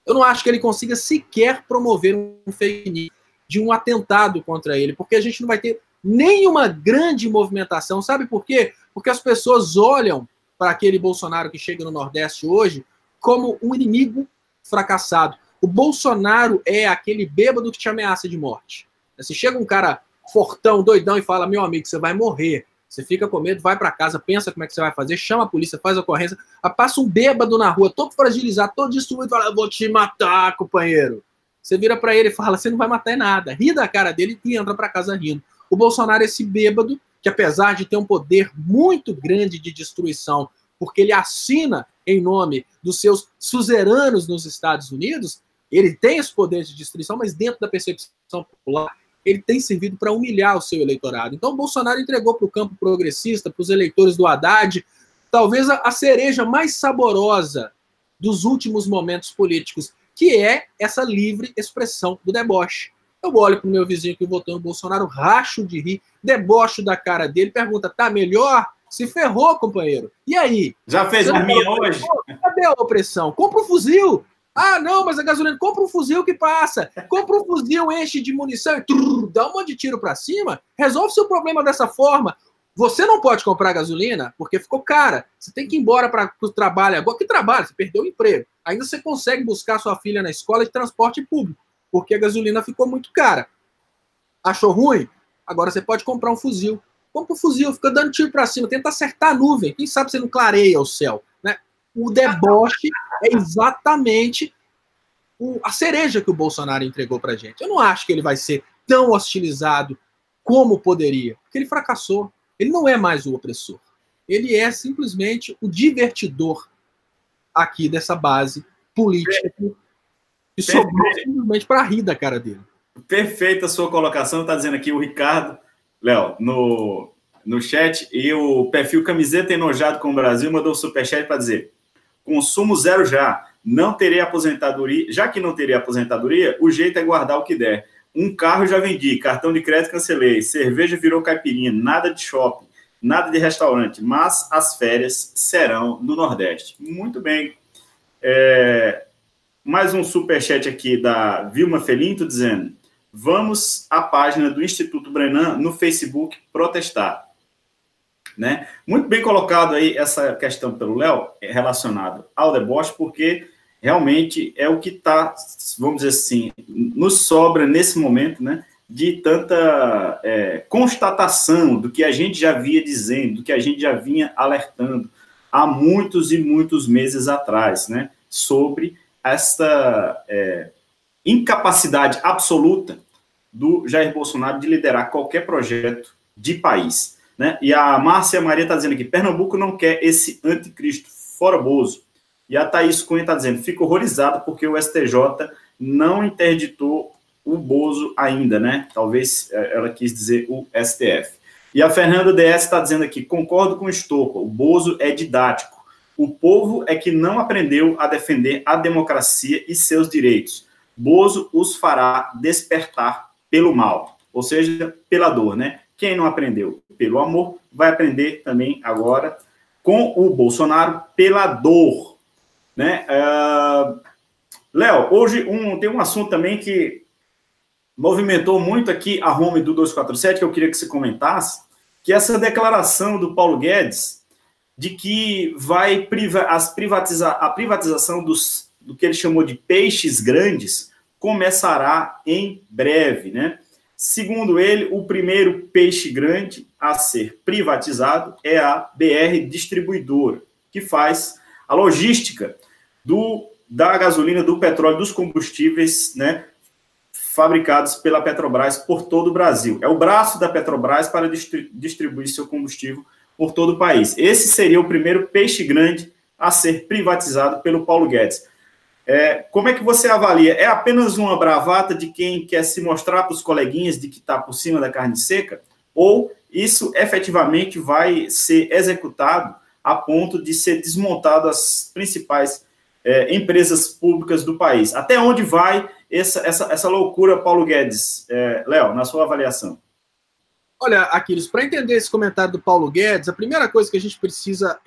Eu não acho que ele consiga sequer promover um fake news de um atentado contra ele, porque a gente não vai ter nenhuma grande movimentação. Sabe por quê? Porque as pessoas olham para aquele Bolsonaro que chega no Nordeste hoje como um inimigo fracassado. O Bolsonaro é aquele bêbado que te ameaça de morte. Se chega um cara fortão, doidão e fala, meu amigo, você vai morrer. Você fica com medo, vai para casa, pensa como é que você vai fazer, chama a polícia, faz a ocorrência, passa um bêbado na rua, todo fragilizado, todo destruído, fala, eu vou te matar, companheiro. Você vira para ele e fala, você não vai matar nada. Ri da cara dele e entra para casa rindo. O Bolsonaro é esse bêbado que, apesar de ter um poder muito grande de destruição, porque ele assina em nome dos seus suzeranos nos Estados Unidos, ele tem esse poder de destruição, mas dentro da percepção popular, ele tem servido para humilhar o seu eleitorado. Então, o Bolsonaro entregou para o campo progressista, para os eleitores do Haddad, talvez a cereja mais saborosa dos últimos momentos políticos, que é essa livre expressão do deboche. Eu olho para o meu vizinho que votou no Bolsonaro, racho de rir, debocho da cara dele, pergunta, tá melhor? Se ferrou, companheiro. E aí? Já fez minha hoje? Cadê a opressão? Compra um fuzil. Ah, não, mas a gasolina, compra um fuzil que passa. Compra um fuzil, enche de munição e dá um monte de tiro para cima. Resolve seu problema dessa forma. Você não pode comprar gasolina porque ficou cara. Você tem que ir embora para o trabalho agora. Que trabalho? Você perdeu o emprego. Ainda você consegue buscar sua filha na escola de transporte público, porque a gasolina ficou muito cara. Achou ruim? Agora você pode comprar um fuzil. Compra um fuzil, fica dando tiro para cima, tenta acertar a nuvem. Quem sabe você não clareia o céu, né? O deboche é exatamente a cereja que o Bolsonaro entregou pra gente. Eu não acho que ele vai ser tão hostilizado como poderia, porque ele fracassou. Ele não é mais o opressor. Ele é simplesmente o divertidor aqui dessa base política que sobrou simplesmente para rir da cara dele. Perfeita a sua colocação. Está dizendo aqui o Ricardo, Léo, no chat, e o perfil Camiseta Enojado com o Brasil mandou um superchat para dizer: consumo zero já, não terei aposentadoria, já que não teria aposentadoria, o jeito é guardar o que der. Um carro já vendi, cartão de crédito cancelei, cerveja virou caipirinha, nada de shopping. nada de restaurante, mas as férias serão no Nordeste. Muito bem. Mais um superchat aqui da Vilma Felinto dizendo: vamos à página do Instituto Brenan no Facebook protestar. Né? Muito bem colocado aí essa questão pelo Léo, relacionado ao deboche, porque realmente é o que está, vamos dizer assim, nos sobra nesse momento, né, de tanta constatação do que a gente já vinha dizendo, do que a gente já vinha alertando há muitos e muitos meses atrás, né, sobre esta incapacidade absoluta do Jair Bolsonaro de liderar qualquer projeto de país. Né? E a Márcia Maria está dizendo aqui, Pernambuco não quer esse anticristo, fora Bozo. E a Thaís Cunha está dizendo, fico horrorizado porque o STJ não interditou o Bozo ainda, né? Talvez ela quis dizer o STF. E a Fernanda DS está dizendo aqui, concordo com o Estouco, o Bozo é didático. O povo é que não aprendeu a defender a democracia e seus direitos. Bozo os fará despertar pelo mal, ou seja, pela dor, né? Quem não aprendeu pelo amor, vai aprender também agora com o Bolsonaro pela dor. Né? Léo, hoje tem um assunto também que movimentou muito aqui a home do 247, que eu queria que você comentasse, que é essa declaração do Paulo Guedes de que vai a privatização do que ele chamou de peixes grandes começará em breve, né? Segundo ele, o primeiro peixe grande a ser privatizado é a BR Distribuidora, que faz a logística da gasolina, do petróleo, dos combustíveis, né, fabricados pela Petrobras por todo o Brasil. É o braço da Petrobras para distribuir seu combustível por todo o país. Esse seria o primeiro peixe grande a ser privatizado pelo Paulo Guedes. Como é que você avalia? É apenas uma bravata de quem quer se mostrar para os coleguinhas de que está por cima da carne seca? Ou isso efetivamente vai ser executado a ponto de ser desmontado as principais empresas públicas do país? Até onde vai essa loucura, Paulo Guedes? Léo, na sua avaliação. Olha, Aquiles, para entender esse comentário do Paulo Guedes, a primeira coisa que a gente precisa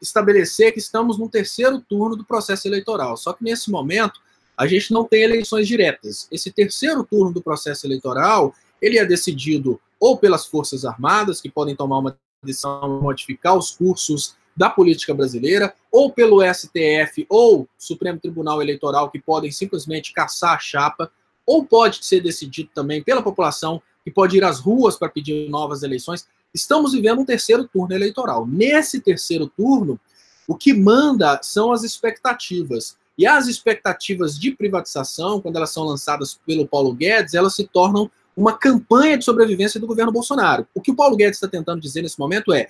estabelecer é que estamos no terceiro turno do processo eleitoral. Só que nesse momento a gente não tem eleições diretas. Esse terceiro turno do processo eleitoral, ele é decidido ou pelas Forças Armadas, que podem tomar uma decisão de modificar os cursos da política brasileira, ou pelo STF ou Supremo Tribunal Eleitoral, que podem simplesmente caçar a chapa, ou pode ser decidido também pela população, que pode ir às ruas para pedir novas eleições. Estamos vivendo um terceiro turno eleitoral. Nesse terceiro turno, o que manda são as expectativas. E as expectativas de privatização, quando elas são lançadas pelo Paulo Guedes, elas se tornam uma campanha de sobrevivência do governo Bolsonaro. O que o Paulo Guedes está tentando dizer nesse momento é: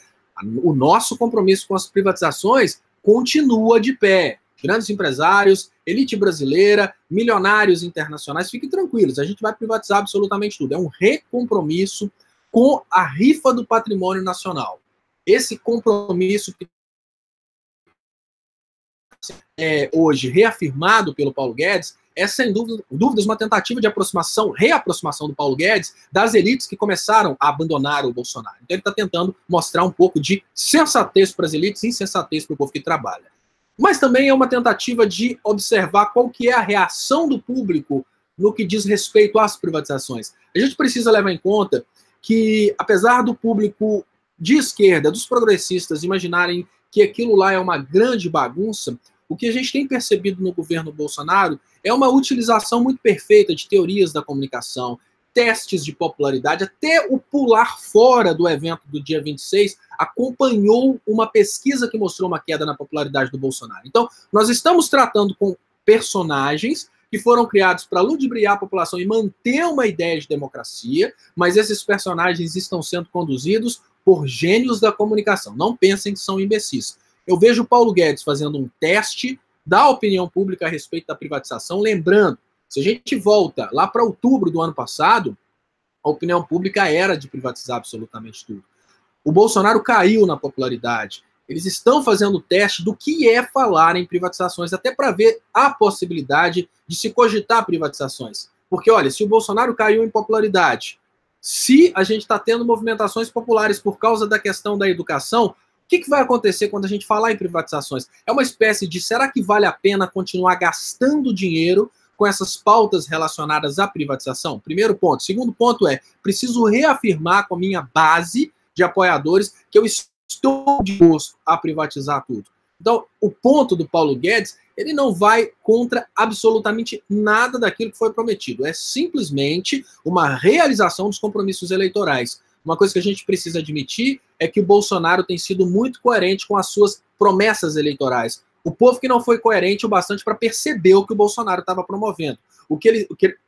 o nosso compromisso com as privatizações continua de pé. Grandes empresários, elite brasileira, milionários internacionais, fiquem tranquilos, a gente vai privatizar absolutamente tudo. É um recompromisso com a rifa do patrimônio nacional. Esse compromisso que é hoje reafirmado pelo Paulo Guedes é, sem dúvidas, uma tentativa de reaproximação do Paulo Guedes das elites que começaram a abandonar o Bolsonaro. Então ele está tentando mostrar um pouco de sensatez para as elites e insensatez para o povo que trabalha. Mas também é uma tentativa de observar qual que é a reação do público no que diz respeito às privatizações. A gente precisa levar em conta que, apesar do público de esquerda, dos progressistas, imaginarem que aquilo lá é uma grande bagunça, o que a gente tem percebido no governo Bolsonaro é uma utilização muito perfeita de teorias da comunicação, testes de popularidade, até o pular fora do evento do dia 26 acompanhou uma pesquisa que mostrou uma queda na popularidade do Bolsonaro. Então, nós estamos tratando com personagens que foram criados para ludibriar a população e manter uma ideia de democracia, mas esses personagens estão sendo conduzidos por gênios da comunicação. Não pensem que são imbecis. Eu vejo o Paulo Guedes fazendo um teste da opinião pública a respeito da privatização, lembrando, se a gente volta lá para outubro do ano passado, a opinião pública era de privatizar absolutamente tudo. O Bolsonaro caiu na popularidade. Eles estão fazendo o teste do que é falar em privatizações, até para ver a possibilidade de se cogitar privatizações. Porque, olha, se o Bolsonaro caiu em popularidade, Se a gente está tendo movimentações populares por causa da questão da educação, o que vai acontecer quando a gente falar em privatizações? É uma espécie de, será que vale a pena continuar gastando dinheiro com essas pautas relacionadas à privatização? Primeiro ponto. Segundo ponto é, preciso reafirmar com a minha base de apoiadores que eu estou disposto a privatizar tudo. Então, o ponto do Paulo Guedes, ele não vai contra absolutamente nada daquilo que foi prometido. É simplesmente uma realização dos compromissos eleitorais. Uma coisa que a gente precisa admitir é que o Bolsonaro tem sido muito coerente com as suas promessas eleitorais. O povo que não foi coerente o bastante para perceber o que o Bolsonaro estava promovendo,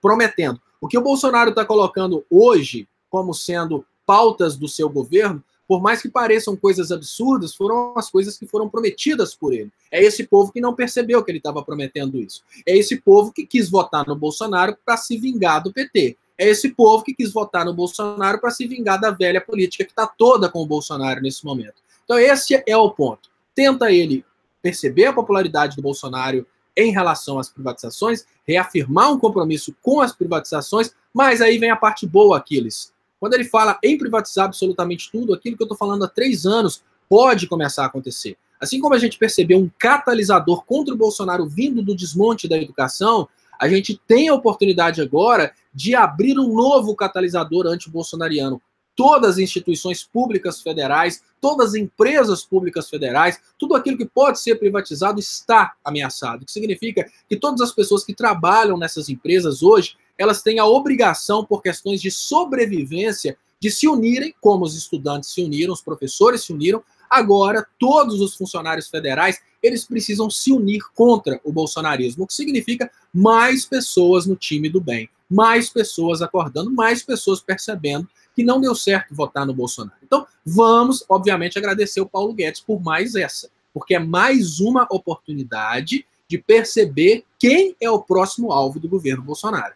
prometendo. O que o Bolsonaro está colocando hoje como sendo pautas do seu governo, por mais que pareçam coisas absurdas, foram as coisas que foram prometidas por ele. É esse povo que não percebeu que ele estava prometendo isso. É esse povo que quis votar no Bolsonaro para se vingar do PT. É esse povo que quis votar no Bolsonaro para se vingar da velha política que está toda com o Bolsonaro nesse momento. Então esse é o ponto. Tenta ele perceber a popularidade do Bolsonaro em relação às privatizações, reafirmar um compromisso com as privatizações, mas aí vem a parte boa, Aquiles. Quando ele fala em privatizar absolutamente tudo, aquilo que eu estou falando há 3 anos pode começar a acontecer. Assim como a gente percebeu um catalisador contra o Bolsonaro vindo do desmonte da educação, a gente tem a oportunidade agora de abrir um novo catalisador anti-bolsonariano. Todas as instituições públicas federais, todas as empresas públicas federais, tudo aquilo que pode ser privatizado está ameaçado. O que significa que todas as pessoas que trabalham nessas empresas hoje, elas têm a obrigação, por questões de sobrevivência, de se unirem, como os estudantes se uniram, os professores se uniram. Agora, todos os funcionários federais, eles precisam se unir contra o bolsonarismo, o que significa mais pessoas no time do bem, mais pessoas acordando, mais pessoas percebendo que não deu certo votar no Bolsonaro. Então, vamos, obviamente, agradecer o Paulo Guedes por mais essa, porque é mais uma oportunidade de perceber quem é o próximo alvo do governo Bolsonaro.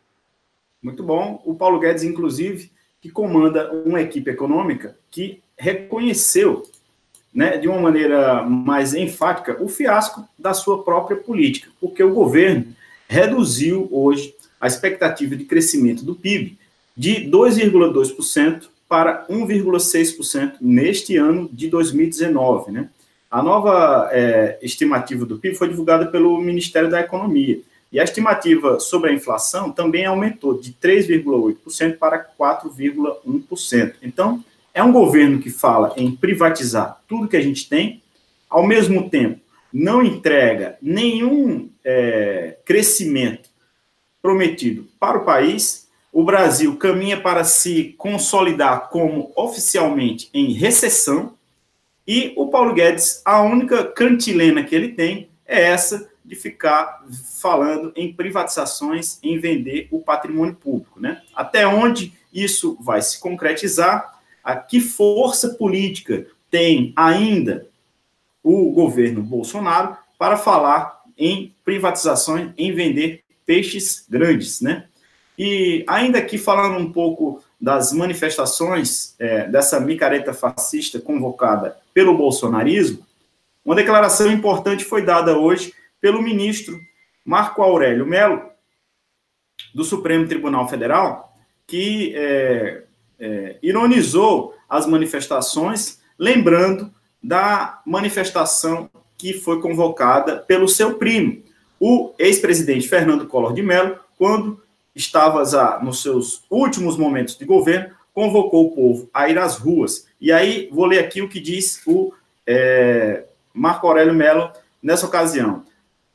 Muito bom. O Paulo Guedes, inclusive, que comanda uma equipe econômica que reconheceu, né, de uma maneira mais enfática, o fiasco da sua própria política, porque o governo reduziu hoje a expectativa de crescimento do PIB de 2,2% para 1,6% neste ano de 2019. Né? A nova estimativa do PIB foi divulgada pelo Ministério da Economia. E a estimativa sobre a inflação também aumentou de 3,8% para 4,1%. Então, é um governo que fala em privatizar tudo que a gente tem, ao mesmo tempo não entrega nenhum crescimento prometido para o país. O Brasil caminha para se consolidar como oficialmente em recessão, e o Paulo Guedes, a única cantilena que ele tem é essa de ficar falando em privatizações, em vender o patrimônio público, né? Até onde isso vai se concretizar? A que força política tem ainda o governo Bolsonaro para falar em privatizações, em vender peixes grandes, né? E ainda aqui falando um pouco das manifestações dessa micareta fascista convocada pelo bolsonarismo, uma declaração importante foi dada hoje pelo ministro Marco Aurélio Mello, do Supremo Tribunal Federal, que ironizou as manifestações, lembrando da manifestação que foi convocada pelo seu primo, o ex-presidente Fernando Collor de Mello, quando estava nos seus últimos momentos de governo, convocou o povo a ir às ruas. E aí, vou ler aqui o que diz o Marco Aurélio Mello nessa ocasião.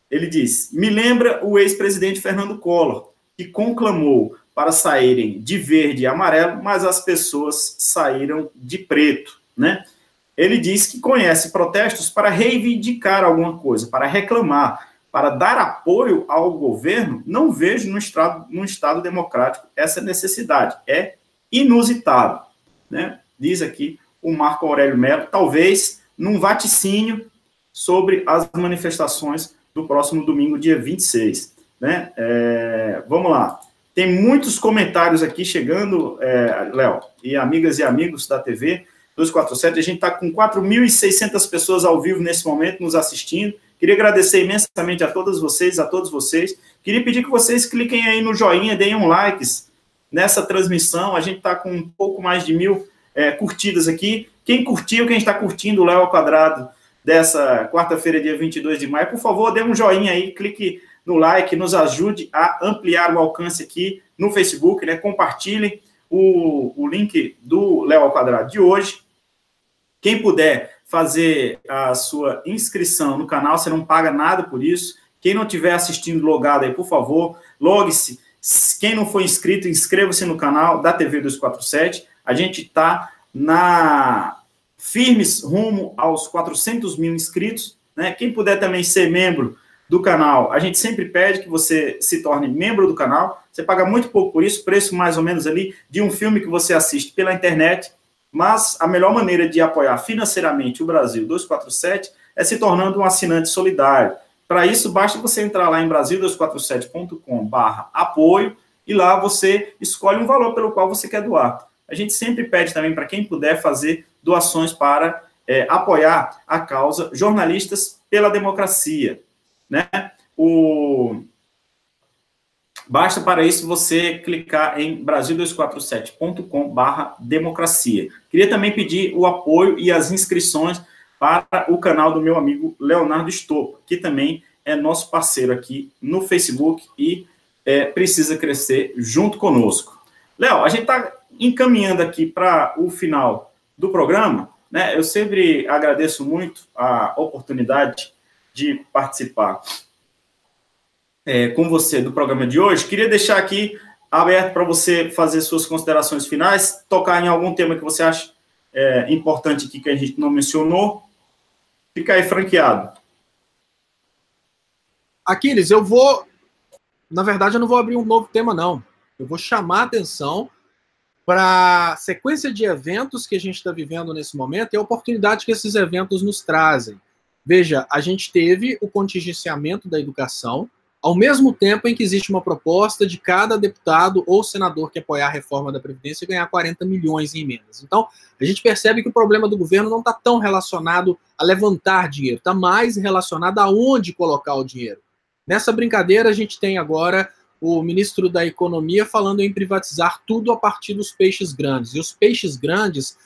Ele diz: me lembra o ex-presidente Fernando Collor, que conclamou para saírem de verde e amarelo, mas as pessoas saíram de preto, né? Ele diz que conhece protestos para reivindicar alguma coisa, para reclamar, para dar apoio ao governo. Não vejo num Estado democrático essa necessidade. É inusitado, né? Diz aqui o Marco Aurélio Mello, talvez num vaticínio sobre as manifestações do próximo domingo, dia 26. Né? Vamos lá. Tem muitos comentários aqui chegando, Léo, e amigas e amigos da TV 247. A gente está com 4.600 pessoas ao vivo nesse momento nos assistindo. Queria agradecer imensamente a todas vocês, a todos vocês. Queria pedir que vocês cliquem aí no joinha, deem um like, nessa transmissão. A gente está com um pouco mais de 1.000 curtidas aqui. Quem curtiu, quem está curtindo o Léo ao Quadrado dessa quarta-feira, dia 22 de maio, por favor, dê um joinha aí, clique no like, nos ajude a ampliar o alcance aqui no Facebook, né? Compartilhe o link do Léo ao Quadrado de hoje. Quem puder fazer a sua inscrição no canal, você não paga nada por isso. Quem não estiver assistindo logado aí, por favor, logue-se. Quem não for inscrito, inscreva-se no canal da TV 247. A gente está firmes rumo aos 400 mil inscritos, né? Quem puder também ser membro do canal, a gente sempre pede que você se torne membro do canal. Você paga muito pouco por isso, preço mais ou menos ali de um filme que você assiste pela internet, mas a melhor maneira de apoiar financeiramente o Brasil 247 é se tornando um assinante solidário. Para isso, basta você entrar lá em brasil247.com/apoio e lá você escolhe um valor pelo qual você quer doar. A gente sempre pede também para quem puder fazer doações para apoiar a causa Jornalistas pela Democracia, né? Basta para isso você clicar em brasil247.com/democracia. Queria também pedir o apoio e as inscrições para o canal do meu amigo Leonardo Stoppa, que também é nosso parceiro aqui no Facebook e precisa crescer junto conosco. Léo, a gente está encaminhando aqui para o final do programa, né? Eu sempre agradeço muito a oportunidade de participar com você do programa de hoje. Queria deixar aqui aberto para você fazer suas considerações finais, tocar em algum tema que você acha importante aqui que a gente não mencionou. Fica aí franqueado. Aquiles, na verdade, eu não vou abrir um novo tema, não. Eu vou chamar a atenção para a sequência de eventos que a gente está vivendo nesse momento e a oportunidade que esses eventos nos trazem. Veja, a gente teve o contingenciamento da educação, ao mesmo tempo em que existe uma proposta de cada deputado ou senador que apoiar a reforma da Previdência ganhar 40 milhões em emendas. Então, a gente percebe que o problema do governo não está tão relacionado a levantar dinheiro, está mais relacionado a onde colocar o dinheiro. Nessa brincadeira, a gente tem agora o ministro da Economia falando em privatizar tudo a partir dos peixes grandes. E os peixes grandes,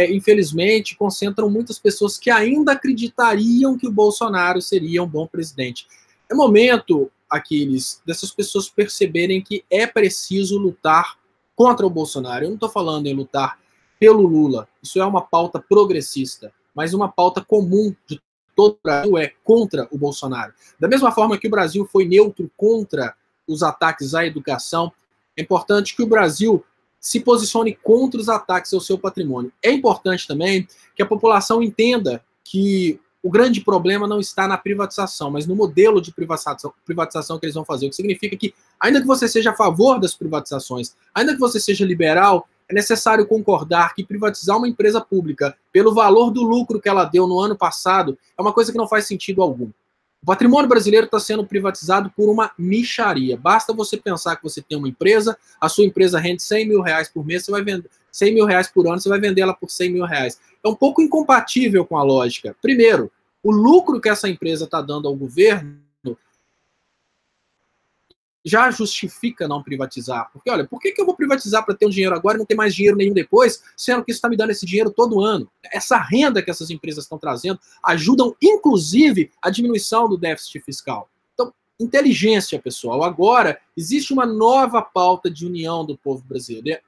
infelizmente, concentram muitas pessoas que ainda acreditariam que o Bolsonaro seria um bom presidente. É momento, Aquiles, dessas pessoas perceberem que é preciso lutar contra o Bolsonaro. Eu não estou falando em lutar pelo Lula. Isso é uma pauta progressista, mas uma pauta comum de todo o Brasil é contra o Bolsonaro. Da mesma forma que o Brasil foi neutro contra os ataques à educação, é importante que o Brasil se posicione contra os ataques ao seu patrimônio. É importante também que a população entenda que o grande problema não está na privatização, mas no modelo de privatização que eles vão fazer, o que significa que, ainda que você seja a favor das privatizações, ainda que você seja liberal, é necessário concordar que privatizar uma empresa pública pelo valor do lucro que ela deu no ano passado é uma coisa que não faz sentido algum. O patrimônio brasileiro está sendo privatizado por uma mixaria. Basta você pensar que você tem uma empresa, a sua empresa rende 100 mil reais por mês, você vai vender 100 mil reais por ano, você vai vender ela por 100 mil reais. É um pouco incompatível com a lógica. Primeiro, o lucro que essa empresa está dando ao governo já justifica não privatizar. Porque, olha, por que eu vou privatizar para ter um dinheiro agora e não ter mais dinheiro nenhum depois, sendo que isso está me dando esse dinheiro todo ano? Essa renda que essas empresas estão trazendo ajudam, inclusive, a diminuição do déficit fiscal. Então, inteligência, pessoal. Agora, existe uma nova pauta de união do povo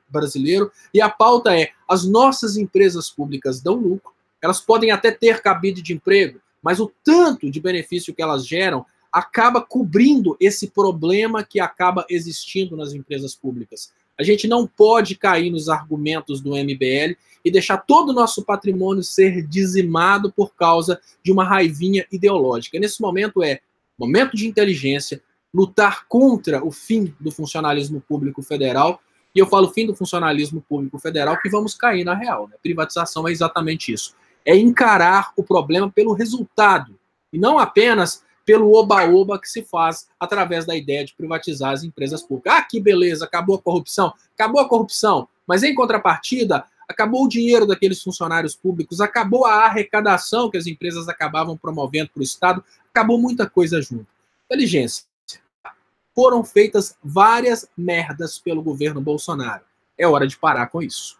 brasileiro e a pauta é: as nossas empresas públicas dão lucro, elas podem até ter cabide de emprego, mas o tanto de benefício que elas geram acaba cobrindo esse problema que acaba existindo nas empresas públicas. A gente não pode cair nos argumentos do MBL e deixar todo o nosso patrimônio ser dizimado por causa de uma raivinha ideológica. Nesse momento é momento de inteligência, lutar contra o fim do funcionalismo público federal, e eu falo fim do funcionalismo público federal que vamos cair na real, né? Privatização é exatamente isso. É encarar o problema pelo resultado, e não apenas pelo oba-oba que se faz através da ideia de privatizar as empresas públicas. Ah, que beleza, acabou a corrupção. Acabou a corrupção, mas em contrapartida, acabou o dinheiro daqueles funcionários públicos, acabou a arrecadação que as empresas acabavam promovendo para o Estado, acabou muita coisa junto. Inteligência. foram feitas várias merdas pelo governo Bolsonaro. É hora de parar com isso.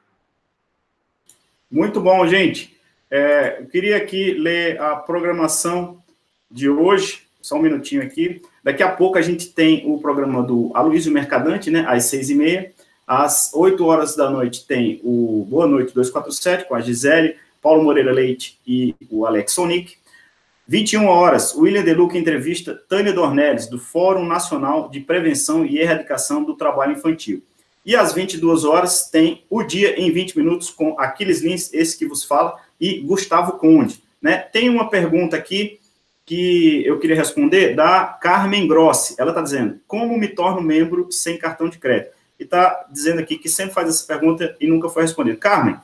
Muito bom, gente. Eu queria aqui ler a programação de hoje. Só um minutinho aqui. Daqui a pouco a gente tem o programa do Aloysio Mercadante, né, às 6h30. Às 8 horas da noite tem o Boa Noite 247, com a Gisele, Paulo Moreira Leite e o Alex Sonic. 21 horas, William Deluca entrevista Tânia Dornelles, do Fórum Nacional de Prevenção e Erradicação do Trabalho Infantil. E às 22 horas tem o Dia em 20 Minutos com Aquiles Lins, esse que vos fala, e Gustavo Conde. Né? Tem uma pergunta aqui que eu queria responder da Carmen Grossi. Ela está dizendo, como me torno membro sem cartão de crédito? E está dizendo aqui que sempre faz essa pergunta e nunca foi respondida. Carmen,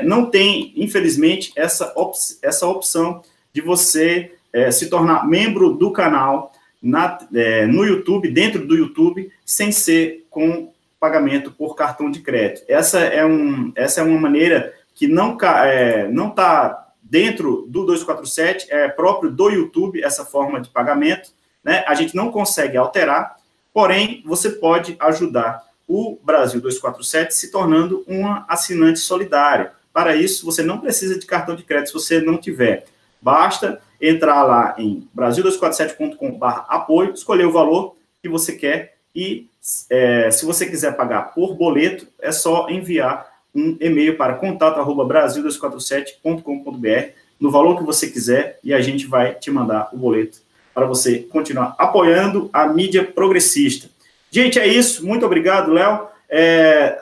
não tem, infelizmente, essa opção de você se tornar membro do canal no YouTube, dentro do YouTube, sem ser com pagamento por cartão de crédito. Essa é uma maneira que não está dentro do 247, é próprio do YouTube, essa forma de pagamento, né? A gente não consegue alterar, porém, você pode ajudar o Brasil 247 se tornando uma assinante solidária. Para isso, você não precisa de cartão de crédito se você não tiver. Basta entrar lá em brasil247.com/apoio, escolher o valor que você quer e, se você quiser pagar por boleto, é só enviar um e-mail para contato@brasil247.com.br no valor que você quiser e a gente vai te mandar o boleto para você continuar apoiando a mídia progressista. Gente, é isso. Muito obrigado, Léo.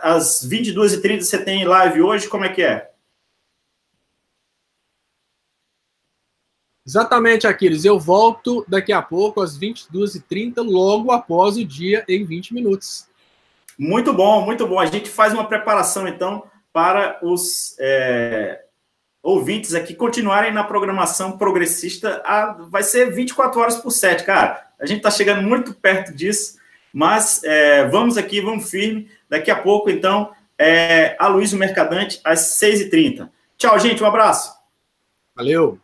Às 22h30 você tem live hoje, como é que é? Exatamente, Aquiles. Eu volto daqui a pouco, às 22h30, logo após o Dia em 20 Minutos. Muito bom, muito bom. A gente faz uma preparação, então, para os ouvintes aqui continuarem na programação progressista. Vai ser 24 horas por 7, cara. A gente está chegando muito perto disso, mas vamos aqui, vamos firme. Daqui a pouco, então, Aloysio Mercadante, às 6h30. Tchau, gente. Um abraço. Valeu.